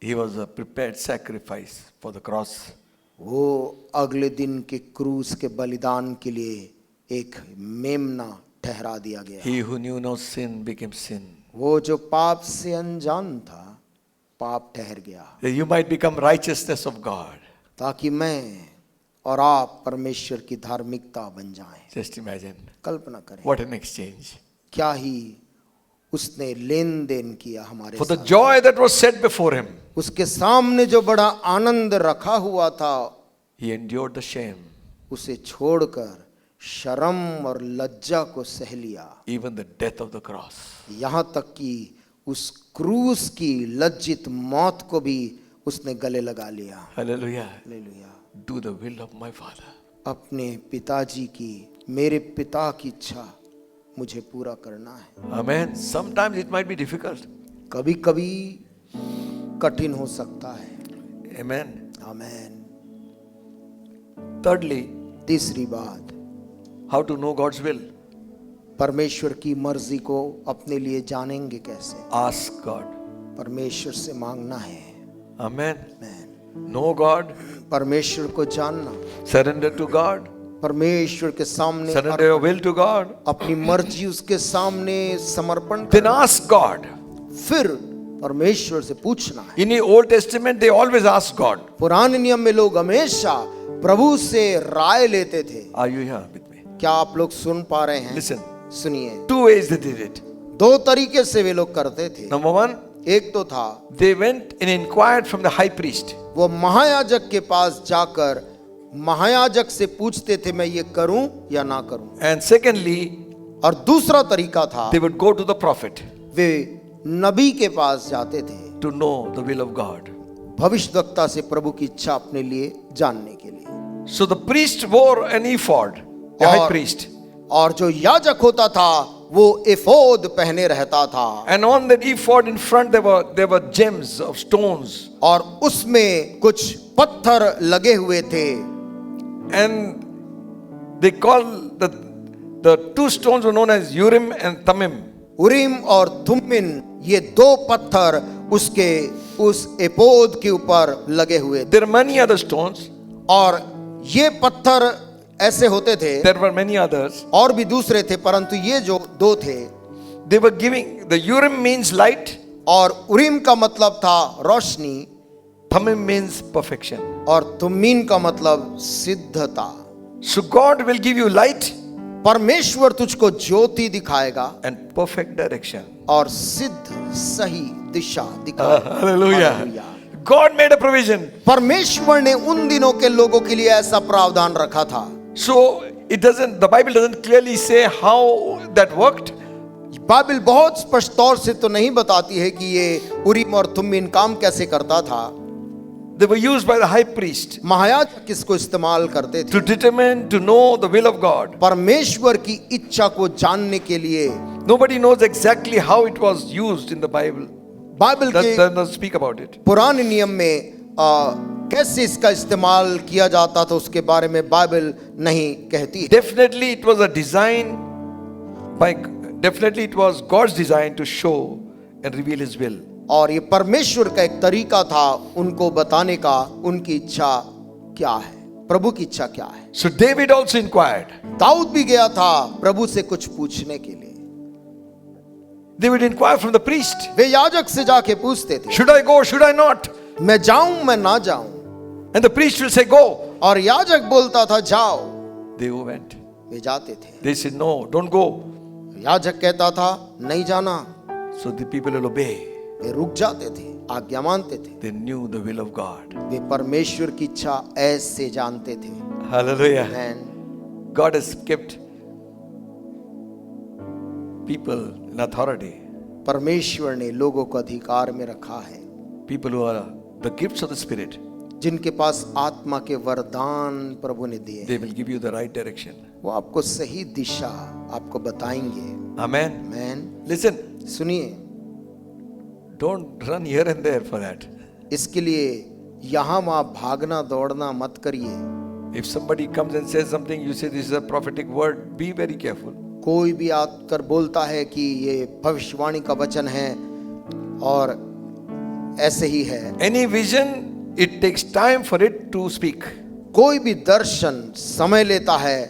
he was a prepared sacrifice for the cross. वो अगले दिन के क्रूस के बलिदान के लिए एक मेमना ठहरा दिया गया। He who knew no sin became sin. वो जो पाप से अनजान था पाप ठहर गया, That you might become righteousness of God. ताकि मैं और आप परमेश्वर की धार्मिकता बन जाएं। Just imagine. कल्पना करें, What an exchange. क्या ही उसने लेन देन किया हमारे For the साथ। joy that was set before him, उसके सामने जो बड़ा आनंद रखा हुआ था, he endured the shame, उसे छोड़कर शर्म और लज्जा को सह लिया, even the death of the cross. यहाँ तक कि उस क्रूस की लज्जित मौत को भी उसने गले लगा लिया। Hallelujah. Hallelujah. Do the will of my Father. अपने पिताजी की, मेरे पिता की इच्छा मुझे पूरा करना है। Amen. Sometimes it might be difficult. कभी कभी कठिन हो सकता है। Amen. आमेन। Thirdly, तीसरी बात, how to know God's will? परमेश्वर की मर्जी को अपने लिए जानेंगे कैसे? Ask God. परमेश्वर से मांगना है। Amen. आमेन। Know God. परमेश्वर को जानना, Surrender to God. परमेश्वर के सामने Surrender your will to God. अपनी मर्जी उसके सामने समर्पण Then करना। ask God. फिर परमेश्वर से पूछना है। In the Old Testament, they always ask God. पुराने नियम में लोग हमेशा प्रभु से राय लेते थे। Are you here with me? क्या आप लोग सुन पा रहे हैं? Listen. सुनिए, 2 ways they did it. दो तरीके से वे लोग करते थे। Number 1, एक तो था they went and inquired from the high priest. वो महायाजक के पास जाकर महायाजक से पूछते थे, मैं ये करूं या ना करूं। And secondly, और दूसरा तरीका था they would go to the prophet वे नबी के पास जाते थे to know the will of God. भविष्यद्वक्ता से प्रभु की इच्छा अपने लिए जानने के लिए। So the priest wore an ephod, the high priest. और जो याजक होता था वो एफोद पहने रहता था, And on that ephod in front there were gems of stones. और उसमें कुछ पत्थर लगे हुए थे। And they call the two stones were known as Urim and Thummim. उरीम और थुम्मिन, ये दो पत्थर उसके उस एपोद के ऊपर लगे हुए थे। There are many other stones. और ये पत्थर ऐसे होते थे, There were many others. और भी दूसरे थे, परंतु ये जो दो थे, They were giving, the Urim means light, और उरीम का मतलब था रोशनी, Thummim means perfection. और तुम्मीन का मतलब सिद्धता। So God will give you light परमेश्वर तुझको ज्योति दिखाएगा and perfect direction. और सिद्ध सही दिशा दिखाएगा। Hallelujah. Hallelujah. God made a provision. परमेश्वर ने उन दिनों के लोगों के लिए ऐसा प्रावधान रखा था। So the Bible doesn't clearly say how that worked. Bible बहुत स्पष्ट तौर से तो नहीं बताती है कि ये उरीम और तुम्मीन काम कैसे करता था। They were used by the high priest महायाजक किसको इस्तेमाल करते थे? to determine, to know the will of God. परमेश्वर की इच्छा को जानने के लिए। Nobody knows exactly how it was used in the Bible. Bible That के does not speak about it. पुराने नियम में कैसे इसका इस्तेमाल किया जाता था उसके बारे में बाइबल नहीं कहती है। Definitely it was a design definitely it was God's design to show and reveal His will. और ये परमेश्वर का एक तरीका था उनको बताने का, उनकी इच्छा क्या है, प्रभु की इच्छा क्या है। So David also inquired. Dawood भी गया था प्रभु से कुछ पूछने के लिए। They would inquire from the priest. वे याजक से जाके पूछते थे, Should I go? Should I not? मैं जाऊं मैं ना जाऊं? And the priest will say, Go. और याजक बोलता था जाओ, They went. वे जाते थे। They said, No, don't go. याजक कहता था नहीं जाना, So the people will obey. वे रुक जाते थे, आज्ञा मानते थे। They knew the will of God. वे परमेश्वर की इच्छा ऐसे जानते थे। Hallelujah. Amen. God has kept people in authority. परमेश्वर ने लोगों को अधिकार में रखा है, People who are the gifts of the Spirit. जिनके पास आत्मा के वरदान प्रभु ने दिए, They will give you the right direction. वो आपको सही दिशा आपको बताएंगे। Amen. आमेन। Listen, सुनिए, don't run here and there for that. इसके लिए यहाँ वहाँ भागना दौड़ना मत करिए। If somebody comes and says something, you say this is a prophetic word, be very careful. कोई भी आकर बोलता है कि ये भविष्यवाणी का वचन है और ऐसे ही है। Any vision, it takes time for it to speak. कोई भी दर्शन समय लेता है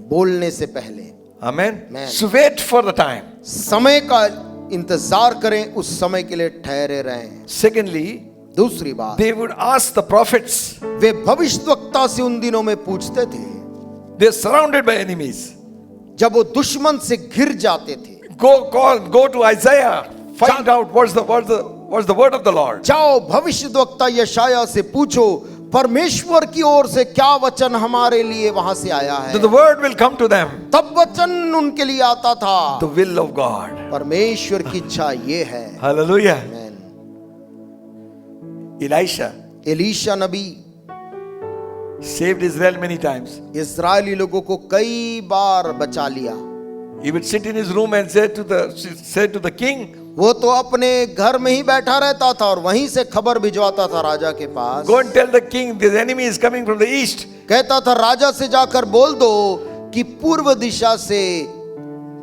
बोलने से पहले। Amen. Amen. So wait for the time. समय का इंतजार करें, उस समय के लिए ठहरे रहें। Secondly, दूसरी बात, they would ask the prophets. वे भविष्यवक्ता से उन दिनों में पूछते थे They are surrounded by enemies. जब वो दुश्मन से घिर जाते थे। Go to Isaiah. Find out what's the word of the Lord. जाओ भविष्यवक्ता यशाया से पूछो परमेश्वर की ओर से क्या वचन हमारे लिए वहां से आया है। The word will come to them. तब वचन उनके लिए आता था। The will of God. परमेश्वर की इच्छा ये है। Hallelujah. आमीन। Elisha एलीशा नबी saved Israel many times. इस्राएली लोगों को कई बार बचा लिया। He would sit in his room and say to the king, वो तो अपने घर में ही बैठा रहता था और वहीं से खबर भिजवाता था राजा के पास। Go and tell the king the enemy is coming from the east. कहता था राजा से जाकर बोल दो कि पूर्व दिशा से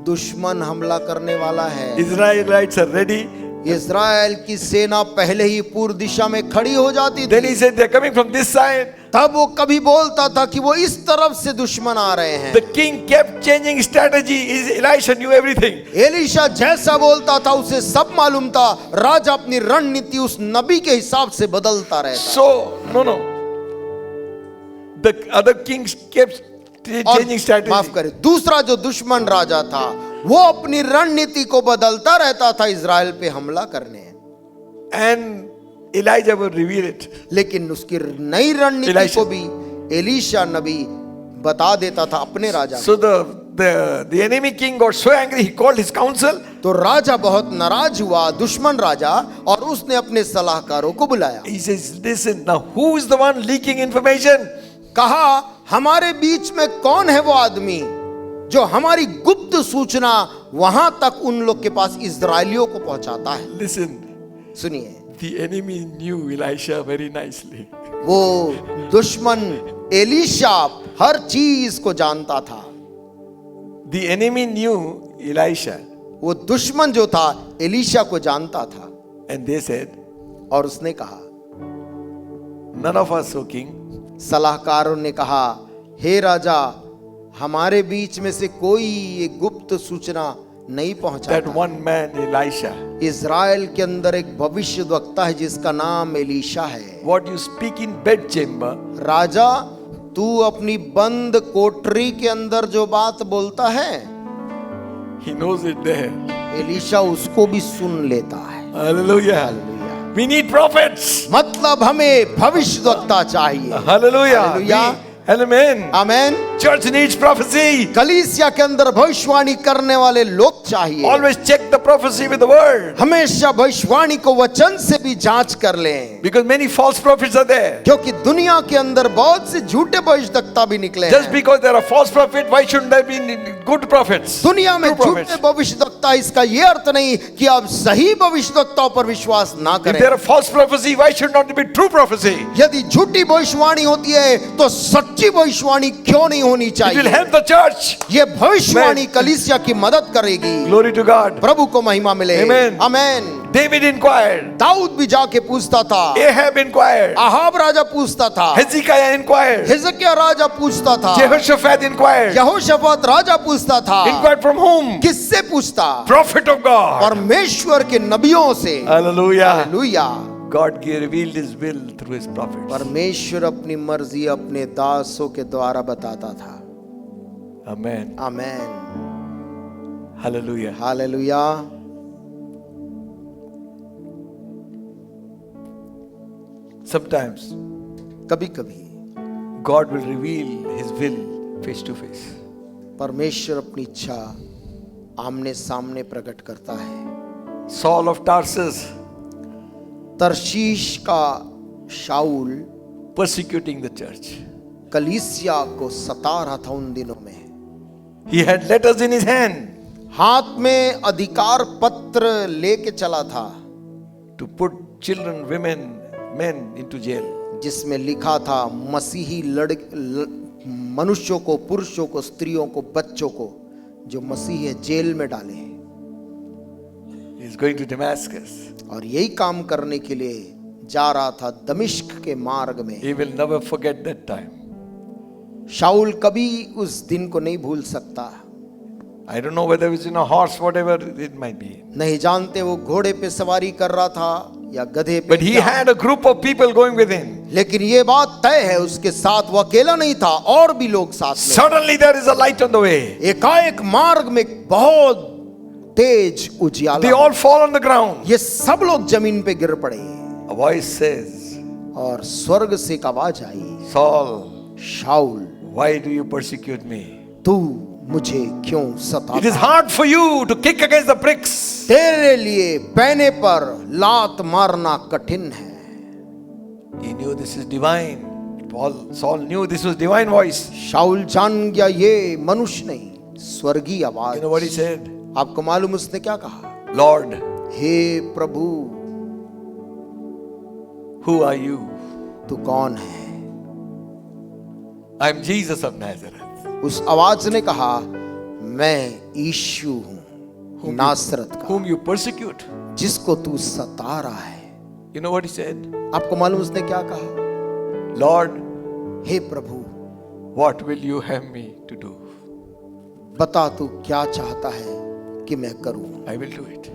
दुश्मन हमला करने वाला है। Israelites are ready. इस्राएल की सेना पहले ही पूर्व दिशा में खड़ी हो जाती Then he थी। said they're coming from this side. तब वो कभी बोलता था कि वो इस तरफ से दुश्मन आ रहे हैं। The king kept changing strategy. Elisha knew everything. Elisha जैसा बोलता था उसे सब मालूम था। राजा अपनी रणनीति उस नबी के हिसाब से बदलता रहता। So no. The other kings kept changing strategy. माफ करें, दूसरा जो दुश्मन राजा था वो अपनी रणनीति को बदलता रहता था इजराइल पे हमला करने। And Elijah would reveal it. लेकिन उसकी नई रणनीति को भी एलीशा नबी बता देता था अपने राजा। So the enemy king got so angry he called his council. तो राजा बहुत नाराज हुआ, दुश्मन राजा, और उसने अपने सलाहकारों को बुलाया। He says, listen, now who is the one leaking information? कहा हमारे बीच में कौन है वो आदमी जो हमारी गुप्त सूचना वहां तक उन लोग के पास इजरायलियों को पहुंचाता है। Listen, सुनिए, the enemy knew Elisha very nicely. वो दुश्मन एलीशा हर चीज को जानता था। The enemy knew Elisha, वो दुश्मन जो था एलीशा को जानता था, and they said, और उसने कहा, none of us, O king, सलाहकारों ने कहा, हे राजा, हमारे बीच में से कोई ये गुप्त सूचना नहीं that पहुंचाता। one man, Elisha, इज़राइल के अंदर एक भविष्यद्वक्ता है जिसका नाम एलीशा है। what you speak in bedchamber, राजा, तू अपनी बंद कोठरी के अंदर जो बात बोलता है, he knows it there. Elisha उसको भी सुन लेता है। Hallelujah. Hallelujah. We need prophets. मतलब हमें भविष्यद्वक्ता चाहिए। Hallelujah. Hallelujah. Amen. आमेन। Church needs prophecy. कलीसिया के अंदर भविष्यवाणी करने वाले लोग चाहिए। Always check the prophecy with the word. हमेशा भविष्यवाणी को वचन से भी जांच कर लें, Because many false prophets are there. क्योंकि दुनिया के अंदर बहुत से झूठे भविष्यद्वक्ता भी निकले Just हैं। because there are false prophets, why shouldn't there be good prophets? दुनिया में True prophets. झूठे भविष्यद्वक्ता, इसका ये अर्थ नहीं कि आप सही भविष्यद्वक्ताओं पर विश्वास ना If करें। there are false prophecy, why should not there be true prophecy? यदि झूठी भविष्यवाणी होती है तो सच्ची भविष्यवाणी क्यों नहीं होनी It will चाहिए? help the church. ये भविष्यवाणी कलीसिया की मदद करेगी। Glory to God. प्रभु को महिमा मिले। Amen. आमेन। David inquired. दाऊद भी जाके पूछता था, Ahab inquired. आहाब राजा पूछता था, Hezekiah inquired. हिजकिय्याह राजा पूछता था, Jehoshaphat inquired. यहोशाफात राजा पूछता था। Inquired from whom? किससे पूछता? Prophet of God. परमेश्वर के नबियों से। Hallelujah. Hallelujah. God revealed His will through His prophets. परमेश्वर अपनी मर्जी अपने दासों के द्वारा बताता था। Amen. आमेन। Hallelujah. हालेलुया। Sometimes कभी कभी God will reveal His will face to face. परमेश्वर अपनी इच्छा आमने सामने प्रकट करता है। Saul of Tarsus तरशीश का शाऊल persecuting the church. कलीसिया को सता रहा था उन दिनों में। He had letters in his hand हाथ में अधिकार पत्र लेके चला था to put children, women, men into jail. जिसमें लिखा था मसीही मनुष्यों को, पुरुषों को, स्त्रियों को, बच्चों को जो मसीह है जेल में डाले। He is going to Damascus. और यही काम करने के लिए जा रहा था दमिश्क के मार्ग में। He will never forget that time. शाऊल कभी उस दिन को नहीं भूल सकता। I don't know whether it's in a horse, whatever it might be. नहीं जानते वो घोड़े पे सवारी कर रहा था या गधे पे। But he had a group of people going with him. लेकिन ये बात तय है उसके साथ वो अकेला नहीं था, और भी लोग साथ में। Suddenly there is a light on the way. एकाएक मार्ग में बहुत तेज उजियाला। They all fall on the ground. ये सब लोग जमीन पे गिर पड़े A voice says, और स्वर्ग से एक आवाज आई, Saul, Saul, why do you persecute me? तू मुझे क्यों It is सताता? hard for you to kick against the pricks. तेरे लिए पैने पर लात मारना कठिन है। He knew this is divine. Saul knew this was divine voice. शाऊल जान गया ये मनुष्य नहीं, स्वर्गीय आवाज। You know what he said? आपको मालूम उसने क्या कहा? Lord, hey Prabhu, who are you? तू कौन है? I am Jesus of Nazareth. उस आवाज ने कहा, मैं यीशु हूं नासरत का, Whom you persecute. जिसको तू सता रहा है। You know what he said? आपको मालूम उसने क्या कहा? Lord, hey Prabhu, what will you have me to do? बता तू क्या चाहता है कि मैं करूं? I will do it.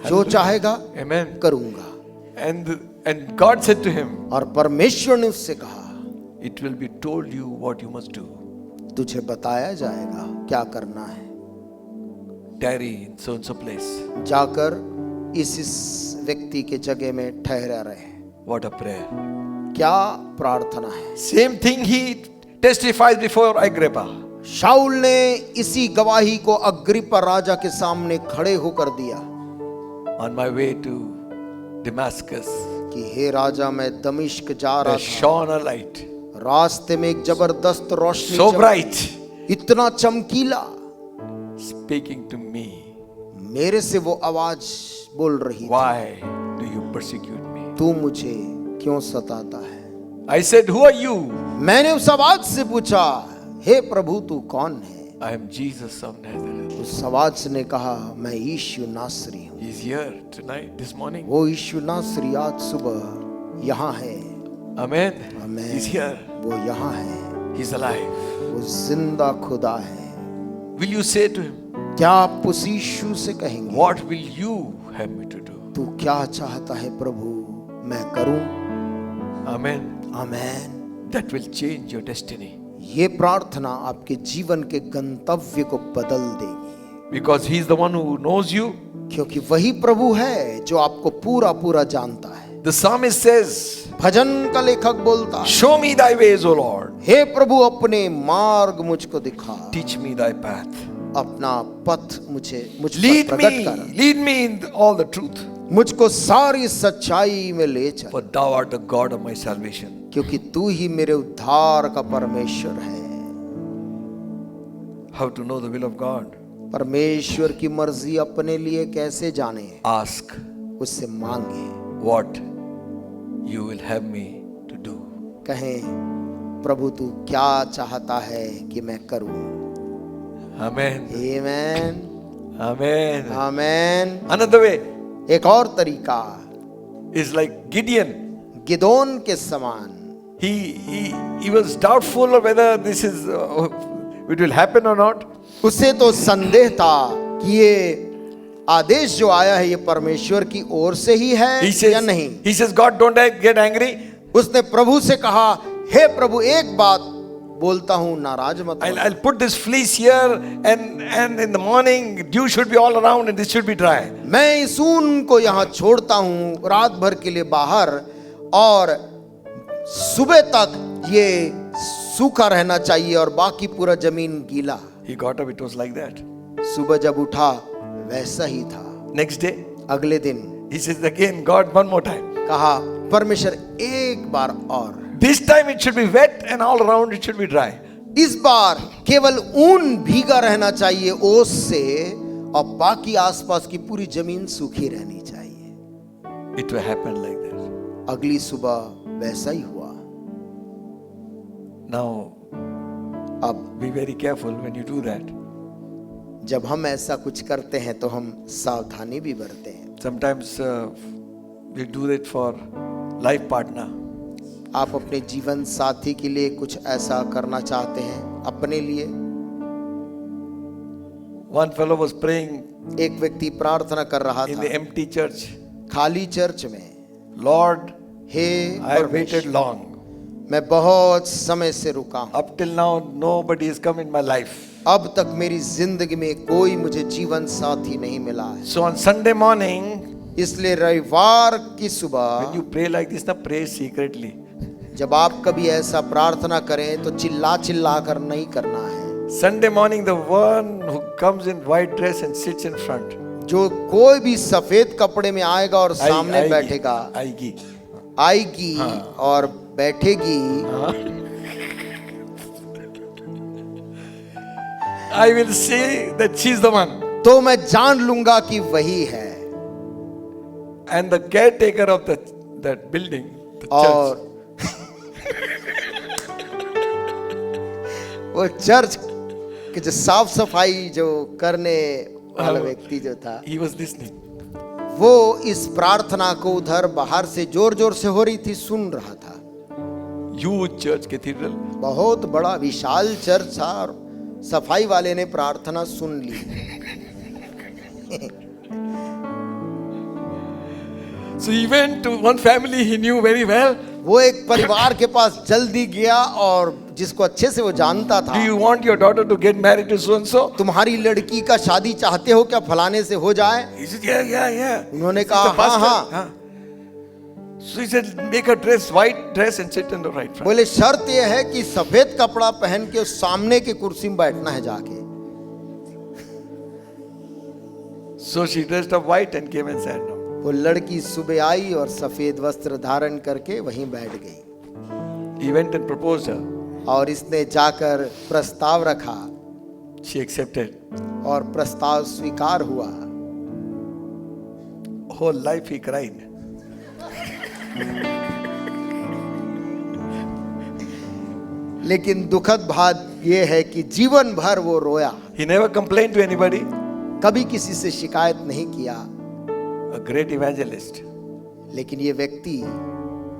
जो चाहेगा Amen. करूंगा। And God said to him, और परमेश्वर ने उससे कहा, it will be told you what you must do. तुझे बताया जाएगा क्या करना है। Tarry in so and so place. जाकर इस व्यक्ति के जगह में ठहरा रहे। What a prayer. क्या प्रार्थना है। Same thing he testifies before Agrippa. शाऊल ने इसी गवाही को अग्रिप्पा राजा के सामने खड़े होकर दिया On my way to Damascus, कि हे राजा, मैं दमिश्क जा रहा there था, shone a light, रास्ते में एक जबरदस्त रोशनी so चमकी, bright, इतना चमकीला speaking to me, मेरे से वो आवाज बोल रही थी, why do you persecute me? तू मुझे क्यों सताता है? I said, who are you? मैंने उस आवाज से पूछा, हे प्रभु तू कौन है? I am Jesus of Nazareth. उस आवाज ने कहा, मैं यीशु नासरी हूँ। He's here tonight, this morning. वो यीशु नासरी आज सुबह यहाँ है। Amen. आमेन। He's here. वो यहाँ है, He's alive. वो जिंदा खुदा है। Will you say to him, क्या आप उस यीशु से कहेंगे, what will you have me to do? तू क्या चाहता है प्रभु मैं करूं? Amen. Amen. That will change your destiny. ये प्रार्थना आपके जीवन के गंतव्य को बदल देगी, Because he's the one who knows you. क्योंकि वही प्रभु है जो आपको पूरा पूरा जानता है। The psalmist says, भजन का लेखक बोलता है, show me thy ways, O Lord. हे प्रभु अपने मार्ग मुझको दिखा, Teach me thy path. अपना पथ मुझ पर Lead प्रकट कर, me in all the truth. मुझको सारी सच्चाई में ले चल, For thou art the God of my salvation. क्योंकि तू ही मेरे उद्धार का परमेश्वर है। How to know the will of God? परमेश्वर की मर्जी अपने लिए कैसे जाने? Ask उससे मांगे, what you will have me to do. कहें प्रभु तू क्या चाहता है कि मैं करूं? Amen. आमेन, Amen. आमेन। Another way एक और तरीका, is like Gideon. गिदोन के समान, He was doubtful of whether this is it will happen or not. उसे तो संदेह था कि ये आदेश जो आया है ये परमेश्वर की ओर से ही है या नहीं। He says, God, don't get angry. उसने प्रभु से कहा, हे प्रभु एक बात बोलता हूँ, नाराज मत हो। I'll put this fleece here and in the morning dew should be all around and this should be dry. मैं इस ऊन को यहाँ छोड़ता हूँ रात भर के लिए बाहर, और सुबह तक ये सूखा रहना चाहिए और बाकी पूरा जमीन गीला। He got up, it was like that. सुबह जब उठा वैसा ही था। Next day, अगले दिन he says again, God, one more time. कहा, परमेश्वर एक बार और, This time it should be wet and all around it should be dry. इस बार केवल ऊन भीगा रहना चाहिए ओस से, और बाकी आसपास की पूरी जमीन सूखी रहनी चाहिए। It will happen like that. अगली सुबह वैसा ही हुआ। Now, अब be very careful when you do that. जब हम ऐसा कुछ करते हैं तो हम सावधानी भी बरतें हैं। Sometimes we do it for life partner. आप अपने जीवन साथी के लिए कुछ ऐसा करना चाहते हैं अपने लिए। One fellow was praying एक व्यक्ति प्रार्थना कर रहा in था the empty church. खाली चर्च में, Lord, हे I have waited परमेश्वर, long. मैं बहुत समय से रुका हूं, Up till now, nobody has come in my life. अब तक मेरी जिंदगी में कोई मुझे जीवन साथी नहीं मिला है। So on Sunday morning, इसलिए रविवार की सुबह when you pray like this, now pray secretly. जब आप कभी ऐसा प्रार्थना करें तो चिल्ला चिल्ला कर नहीं करना है। Sunday morning, the one who comes in white dress and sits in front. जो कोई भी सफेद कपड़े में आएगा और सामने आएगी, बैठेगा, आएगी. आएगी और बैठेगी, I will say that she's the one. तो मैं जान लूंगा कि वही है। And the caretaker of that building, the और church, वो चर्च के जो साफ सफाई जो करने वाला व्यक्ति जो था, he was listening. वो इस प्रार्थना को उधर बाहर से जोर जोर से हो रही थी, सुन रहा था। Huge church cathedral. बहुत बड़ा विशाल चर्च था और सफाई वाले ने प्रार्थना सुन ली। So he went to one family he knew very well. वो एक परिवार के पास जल्दी गया और जिसको अच्छे से वो जानता था। Do you want your daughter to get married to so and so? तुम्हारी लड़की का शादी चाहते हो क्या फलाने से हो जाए? He said, yeah. उन्होंने He's कहा, the pastor. हाँ। हाँ. So he said, make her dress white dress and sit in the right front. बोले शर्त यह है कि सफेद कपड़ा पहन के उस सामने के कुर्सी में बैठना है जाके। So she dressed up white and came and sat down. वो लड़की सुबह आई और सफेद वस्त्र धारण करके वहीं बैठ गई He went and proposed her. और इसने जाकर प्रस्ताव रखा। She accepted. और प्रस्ताव स्वीकार हुआ। Whole life he cried. लेकिन दुखद बात यह है कि जीवन भर वो रोया, He never complained to anybody. कभी किसी से शिकायत नहीं किया। A great evangelist. लेकिन ये व्यक्ति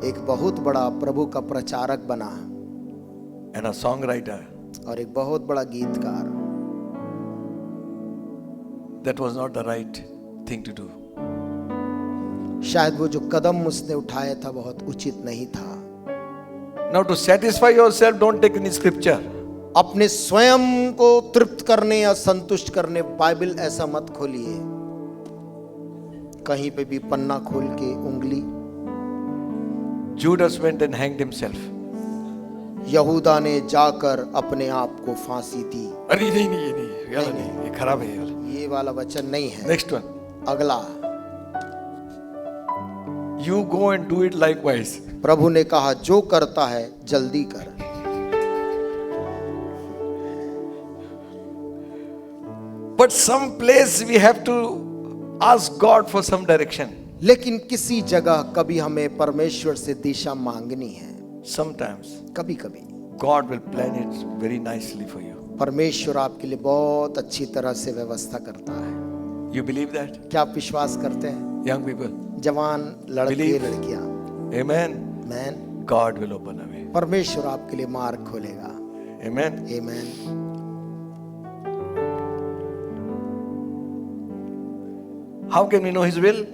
एक बहुत बड़ा प्रभु का प्रचारक बना And a songwriter. और एक बहुत बड़ा गीतकार। That was not the right thing to do. शायद वो जो कदम उसने उठाया था बहुत उचित नहीं था। Now to satisfy yourself, don't take any scripture. अपने स्वयं को तृप्त करने या संतुष्ट करने बाइबल ऐसा मत खोलिए, कहीं पे भी पन्ना खोल के उंगली। Judas went and hanged himself. यहूदा ने जाकर अपने आप को फांसी दी। अरे नहीं नहीं ये नहीं, ये वाला नहीं, ये खराब है ये वाला। ये वाला वचन नहीं है। Next one. अगला, You go and do it likewise. प्रभु ने कहा जो करता है जल्दी कर। But some place we have to ask God for some direction. लेकिन किसी जगह कभी हमें परमेश्वर से दिशा मांगनी है। Sometimes कभी कभी God will plan it very nicely for you. परमेश्वर आपके लिए बहुत अच्छी तरह से व्यवस्था करता है। You believe that? क्या आप विश्वास करते हैं? Young people. जवान लड़के Believe. लड़कियां, Amen. Man, God will open a way. परमेश्वर आपके लिए मार्ग खोलेगा। Amen. आमीन। How can we know His will?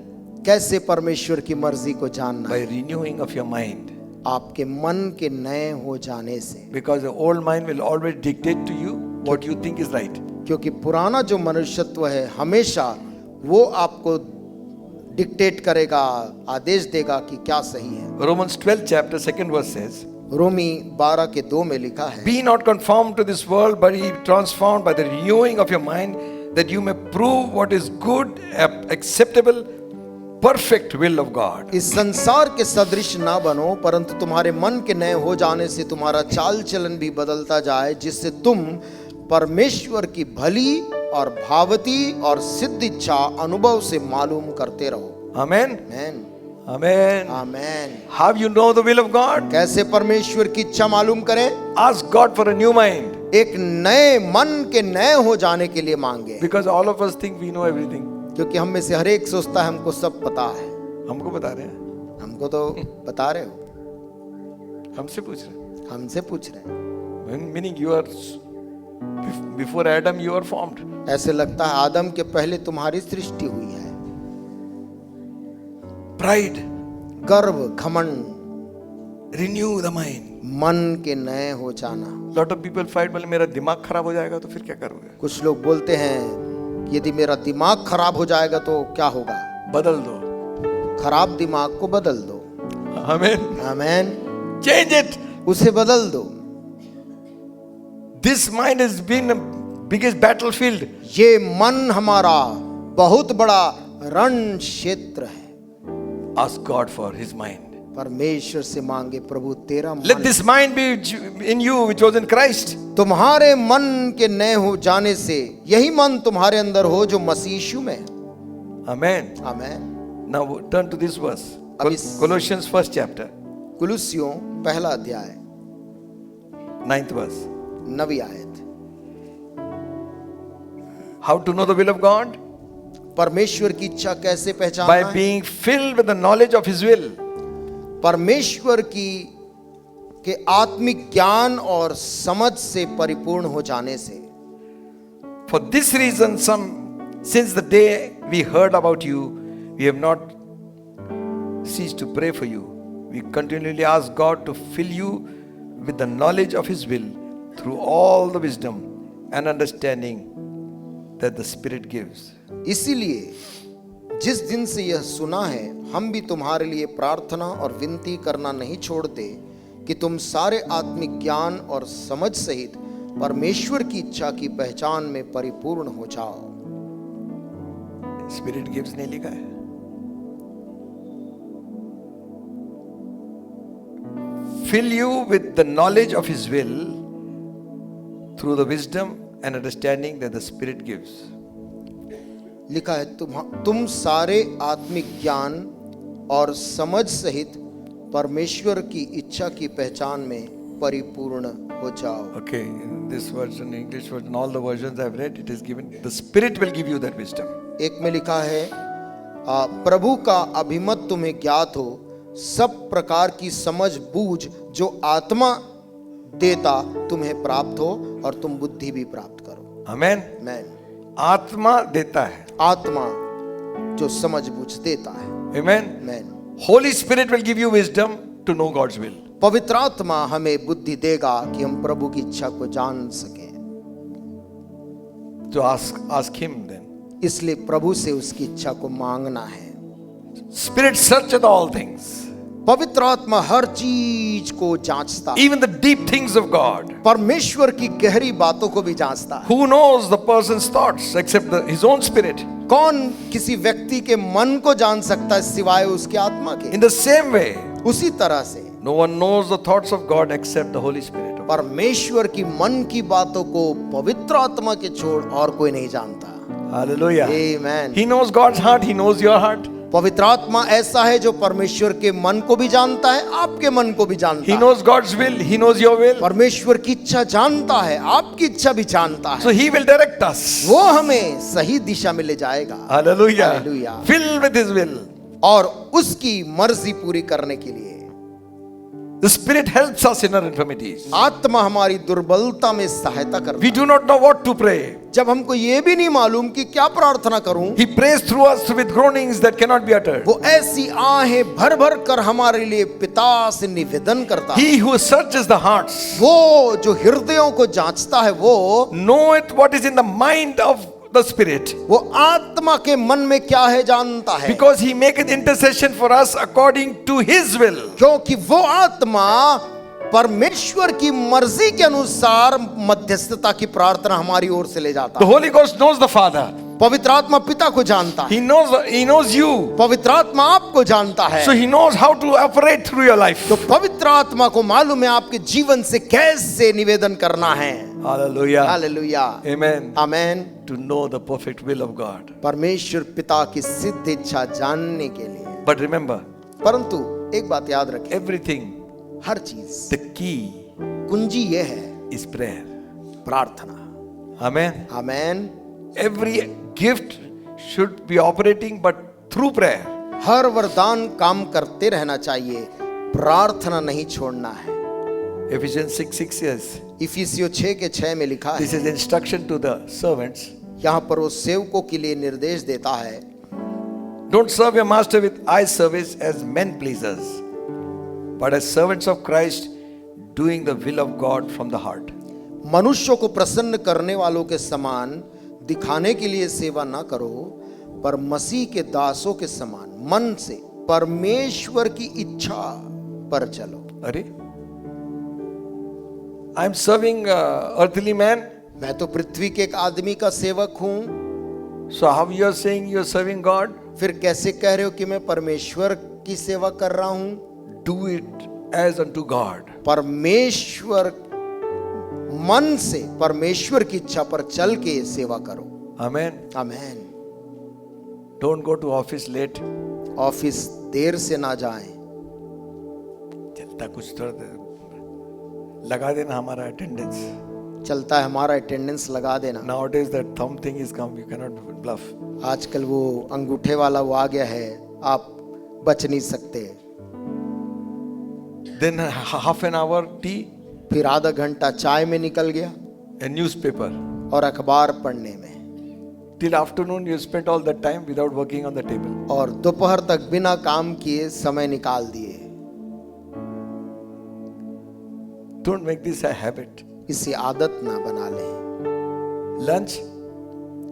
कैसे परमेश्वर की मर्जी को जानना By है? renewing of your mind. आपके मन के नए हो जाने से। Because the old mind will always dictate to you what you think is right. क्योंकि पुराना जो मनुष्यत्व है हमेशा वो आपको डिक्टेट करेगा, आदेश देगा कि क्या सही है। Romans 12 chapter 2nd verse says, रोमी 12 के 2 में लिखा है, Be not conformed to this world, but ye transformed by the renewing of your mind, that you may prove what is good, acceptable, perfect will of God. इस संसार के सदृश ना बनो, परंतु तुम्हारे मन के नए हो जाने से तुम्हारा चाल चलन भी बदलता जाए, जिससे तुम परमेश्वर की भली और भावती और सिद्ध इच्छा अनुभव से मालूम करते रहो। Amen. आमीन, Amen. आमीन। How you know the will of God? कैसे परमेश्वर की इच्छा मालूम करें? Ask God for a new mind. एक नए मन के नए हो जाने के लिए मांगे। Because all of us think we know everything. क्योंकि हम में से हर एक सोचता है हमको सब पता है। हमको बता रहे हैं, हमको तो बता रहे हो, हमसे पूछ रहे हैं. हमसे पूछ रहे हैं। Meaning you are before Adam you are formed. ऐसे लगता है आदम के पहले तुम्हारी सृष्टि हुई है। Pride. गर्व, घमंड, Renew the mind. मन के नए हो जाना। Lot of people fight, बोले मेरा दिमाग खराब हो जाएगा तो फिर क्या करोगे? कुछ लोग बोलते हैं कि यदि मेरा दिमाग खराब हो जाएगा तो क्या होगा? बदल दो. खराब दिमाग को बदल दो। Amen. आमीन। Change it. उसे बदल दो। This mind has been the biggest battlefield. ये मन हमारा बहुत बड़ा रण क्षेत्र है। Ask God for His mind. परमेश्वर से मांगे, प्रभु तेरा Let मन this mind be in you which was in Christ. तुम्हारे मन के नए हो जाने से यही मन तुम्हारे अंदर हो जो मसीह यीशु में है। Amen. आमीन। Now turn to this verse. अब इस- Colossians 1st chapter, कुलुस्सियों पहला अध्याय 9th verse. 9वीं आयत। How to know the will of God? परमेश्वर की इच्छा कैसे By पहचानना है? being filled with the knowledge of His will. परमेश्वर की के आत्मिक ज्ञान और समझ से परिपूर्ण हो जाने से। For this reason, since the day we heard about you, we have not ceased to pray for you. We continually ask God to fill you with the knowledge of His will through all the wisdom and understanding that the Spirit gives. इसीलिए जिस दिन से यह सुना है, हम भी तुम्हारे लिए प्रार्थना और विनती करना नहीं छोड़ते कि तुम सारे आत्मिक ज्ञान और समझ सहित परमेश्वर की इच्छा की पहचान में परिपूर्ण हो जाओ। Spirit gives नहीं लिखा है. Fill you with the knowledge of His will through the wisdom and understanding that the Spirit gives. लिखा है तुम सारे आत्मिक ज्ञान और समझ सहित परमेश्वर की इच्छा की पहचान में परिपूर्ण हो जाओ. Okay, in this version, English version, all the versions I've read, it is given, the Spirit will give you that wisdom. एक में लिखा है प्रभु का अभिमत तुम्हें ज्ञात हो, सब प्रकार की समझ बूझ जो आत्मा देता तुम्हें प्राप्त हो और तुम बुद्धि भी प्राप्त करो. Amen. आमेन. आत्मा देता है. आत्मा जो समझ बूझ देता है. Amen. Amen. Holy Spirit will give you wisdom to know God's will. पवित्र आत्मा हमें बुद्धि देगा कि हम प्रभु की इच्छा को जान सकें. To ask Him then. इसलिए प्रभु से उसकी इच्छा को मांगना है. Spirit searcheth all things. पवित्र आत्मा हर चीज को जांचता है. Even the deep things of God. परमेश्वर की गहरी बातों को भी जांचता है. Who knows the person's thoughts except his own spirit? कौन किसी व्यक्ति के मन को जान सकता है सिवाय उसके आत्मा के. In the same way, उसी तरह से no one knows the thoughts of God except the Holy Spirit. परमेश्वर की मन की बातों को पवित्र आत्मा के छोड़ और कोई नहीं जानता. Hallelujah. Amen. He knows God's heart, He knows your heart. पवित्र आत्मा ऐसा है जो परमेश्वर के मन को भी जानता है, आपके मन को भी जानता He है. knows God's will, He knows your will. परमेश्वर की इच्छा जानता है, आपकी इच्छा भी जानता So है. He will direct us. वो हमें सही दिशा में ले जाएगा. Hallelujah. Hallelujah. Filled with His will. और उसकी मर्जी पूरी करने के लिए The Spirit helps us in our infirmities. आत्मा हमारी दुर्बलता में सहायता करता We है. do not know what to pray. जब हमको ये भी नहीं मालूम कि क्या प्रार्थना करूं, He prays through us with groanings that cannot be uttered. वो ऐसी आहें भर भर कर हमारे लिए पिता से निवेदन करता है. He who searches the hearts वो जो हृदयों को जांचता है, वो knoweth what is in the mind of the Spirit, वो आत्मा के मन में क्या है जानता है. because He maketh intercession for us according to His will. क्योंकि वो आत्मा परमेश्वर की मर्जी के अनुसार मध्यस्थता की प्रार्थना हमारी ओर से ले जाता The है. Holy Ghost knows the Father. पवित्र आत्मा पिता को जानता है. He knows you. पवित्र आत्मा आपको जानता है. So He knows how to operate through your life. तो पवित्र आत्मा को मालूम है आपके जीवन से कैसे निवेदन करना है. Hallelujah. Hallelujah. Amen. Amen. To know the perfect will of God. परमेश्वर पिता की सिद्ध इच्छा जानने के लिए. But remember, परंतु एक बात याद रखें, everything, हर चीज the key कुंजी ये है is prayer. प्रार्थना. Amen. Amen. Every gift should be operating but through prayer. हर वरदान काम करते रहना चाहिए, प्रार्थना नहीं छोड़ना है. Ephesians 6:6 says, इफिसियों 6:6 में लिखा this है, is instruction to the servants. यहाँ पर वो सेवकों के लिए निर्देश देता है, Don't serve your master with eye service as men pleasers, but as servants of Christ, doing the will of God from the heart. मनुष्यों को प्रसन्न करने वालों के समान दिखाने के लिए सेवा ना करो, पर मसीह के दासों के समान मन से परमेश्वर की इच्छा पर चलो. अरे, I am serving earthly man. मैं तो पृथ्वी के एक आदमी का सेवक हूं. So how you are saying you are serving God? फिर कैसे कह रहे हो कि मैं परमेश्वर की सेवा कर रहा हूं? Do it as unto God. परमेश्वर मन से परमेश्वर की इच्छा पर चल के सेवा करो. Amen. Amen. Don't go to office late. Office देर से ना जाएं. चलता कुछ थोड़ा देर लगा देना हमारा attendance. चलता है हमारा अटेंडेंस लगा देना. Nowadays that thumb thing is come. You cannot bluff. आजकल वो अंगूठे वाला वो आ गया है, आप बच नहीं सकते. Then half an hour tea, फिर आधा घंटा चाय में निकल गया a newspaper. और अखबार पढ़ने में, Till afternoon you spent all that time without working on the table. और दोपहर तक बिना काम किए समय निकाल दिए. Don't make this a habit. इसे आदत ना बना लें. Lunch,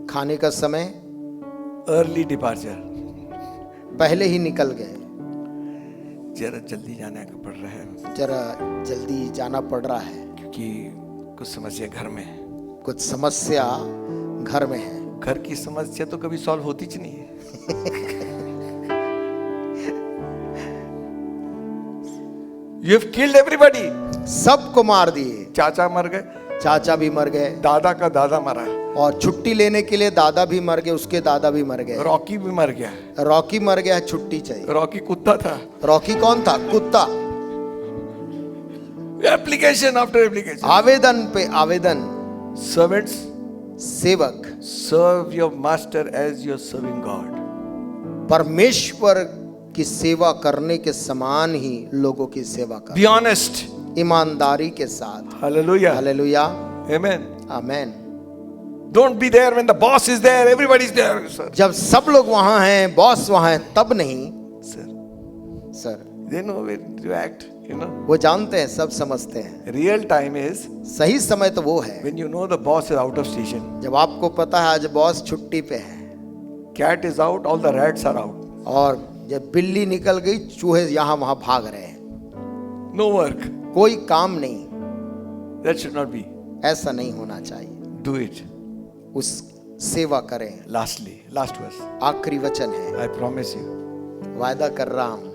खाने का समय early departure. पहले ही निकल गए. जरा जल्दी जाने का पड़ रहा है जरा जल्दी जाना पड़ रहा है क्योंकि कुछ समस्या घर में है. कुछ समस्या घर में है. घर की समस्या तो कभी सॉल्व होती च नहीं है. You have killed everybody. सबको मार दिए. चाचा मर गए, चाचा भी मर गए, दादा का दादा मरा, और छुट्टी लेने के लिए दादा भी मर गए, उसके दादा भी मर गए। रॉकी भी मर गया। रॉकी मर गया, छुट्टी चाहिए। रॉकी कुत्ता था। रॉकी कौन था? कुत्ता। एप्लीकेशन आफ्टर एप्लीकेशन, आवेदन पे आवेदन। सर्वेंट्स सेवक, serve your master as your serving God. परमेश्वर की सेवा करने के समान ही लोगों की सेवा कर, बी ऑनेस्ट, ईमानदारी के साथ। Hallelujah, hallelujah, amen. Amen. Don't be there when the boss is there, everybody is there, sir. जब सब लोग वहां हैं, बॉस वहां है, तब नहीं। Sir, sir, they know when to act, you know. वो जानते हैं, सब समझते हैं। Real time is सही समय तो वो है when you know the boss is out of station. जब आपको पता है आज बॉस छुट्टी पे है, Cat is out, all the rats are out. और जब बिल्ली निकल गई, चूहे यहाँ वहां भाग रहे हैं, No work. कोई काम नहीं। That should not be. ऐसा नहीं होना चाहिए। Do it. उस सेवा करें। Lastly, last verse. आखिरी वचन है, I promise you. वायदा कर रहा हूं।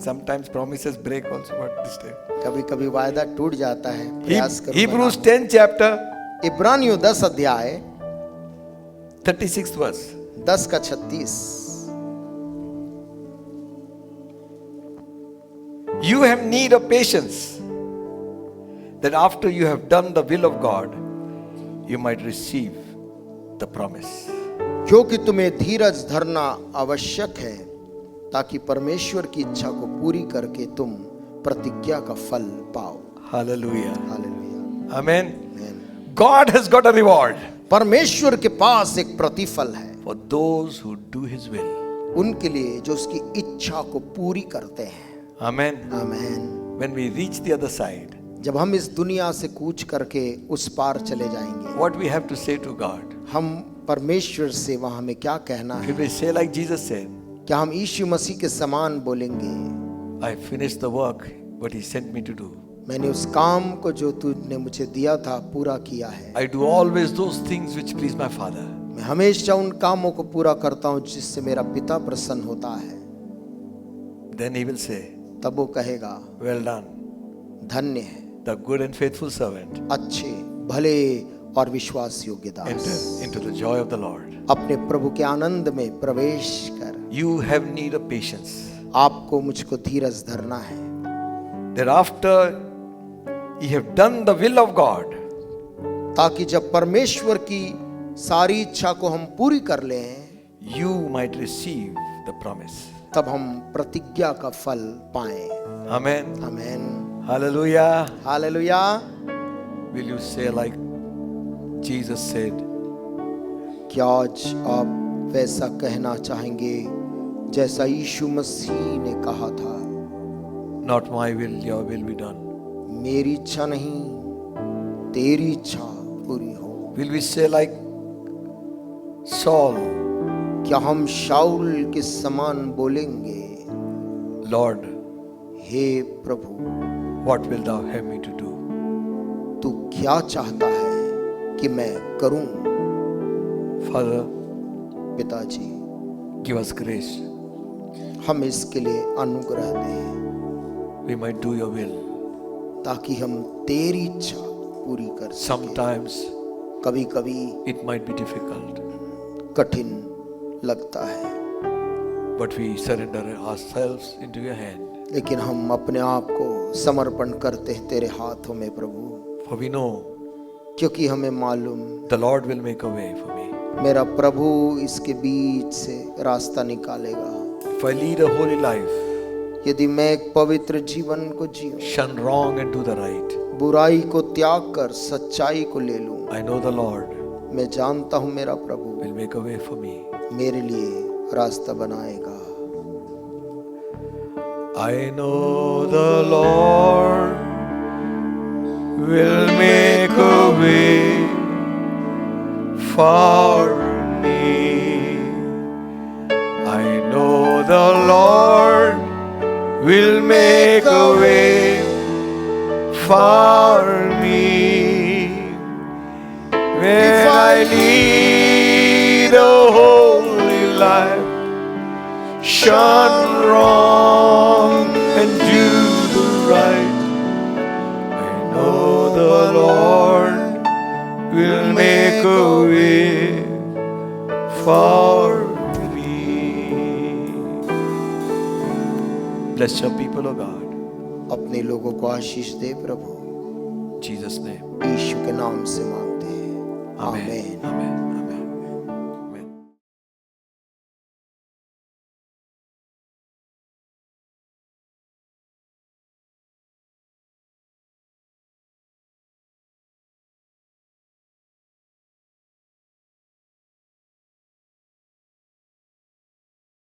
Sometimes promises break also, but this time. कभी कभी वायदा टूट जाता है, प्रयास करूंगा। Hebrews 10 chapter, इब्रानियों 10 अध्याय 36th verse. 10 का 36। You have need of patience, that after you have done the will of God, you might receive the promise. क्योंकि तुम्हें धीरज धरना आवश्यक है, ताकि परमेश्वर की इच्छा को पूरी करके तुम प्रतिज्ञा का फल पाओ। Hallelujah. Hallelujah, Amen. आमीन। God has got a reward परमेश्वर के पास एक प्रतिफल है for those who do His will. उनके लिए जो उसकी इच्छा को पूरी करते हैं। Amen. आमीन। When we reach the other side, जब हम इस दुनिया से कूच करके उस पार चले जाएंगे, what we have to say to God? हम परमेश्वर से वहां हमें क्या कहना है? If we say like Jesus said, क्या हम यीशु मसीह के समान बोलेंगे, I finished the work what He sent me to do. मैंने उस काम को जो तूने मुझे दिया था पूरा किया है। I do always those things which please my Father. मैं हमेशा उन कामों को पूरा करता हूं जिससे मेरा पिता प्रसन्न होता है। Then He will say, तब वो कहेगा, well done, धन्य है the good and faithful servant. अच्छे भले और विश्वास योग्य दास, Enter into the joy of the Lord. अपने प्रभु के आनंद में प्रवेश कर। You have need of patience, आपको मुझको धीरज धरना है, that after you have done the will of God, ताकि जब परमेश्वर की सारी इच्छा को हम पूरी कर लें, you might receive the promise. तब हम प्रतिज्ञा का फल पाएं। Amen. आमीन। Hallelujah. Hallelujah. Will you say like Jesus said, क्या आज आप वैसा कहना चाहेंगे जैसा यीशु मसीह ने कहा था, not my will, your will be done? मेरी इच्छा नहीं तेरी इच्छा पूरी हो। Will we say like Saul, क्या हम शाऊल के समान बोलेंगे, Lord, hey Prabhu what wilt thou have me to do? तू क्या चाहता है कि मैं करूं? Father, पिताजी give us grace. हम इसके लिए अनुग्रह दें, We might do your will. ताकि हम तेरी इच्छा पूरी कर सकें। Sometimes कभी कभी it might be difficult, कठिन लगता है, but we surrender ourselves into your hand. लेकिन हम अपने आप को समर्पण करते हैं तेरे हाथों में प्रभु, For we know क्योंकि हमें मालूम the Lord will make a way for me. मेरा प्रभु इसके बीच से रास्ता निकालेगा। If I lead a holy life, यदि मैं एक पवित्र जीवन को जीऊं, shun wrong and do the right, बुराई को त्याग कर सच्चाई को ले लूं, I know the Lord मैं जानता हूं मेरा प्रभु will make a way for me. मेरे लिए रास्ता बनाएगा। I know the Lord will make a way for me. I know the Lord will make a way for me. When I lead a holy life, shun wrong and do the right, I know the Lord will make a way for me. Bless your people, O God. अपने लोगों को आशीष दे प्रभु, In Jesus' name. यीशु के नाम से मांगते हैं, Amen. आमीन। Amen.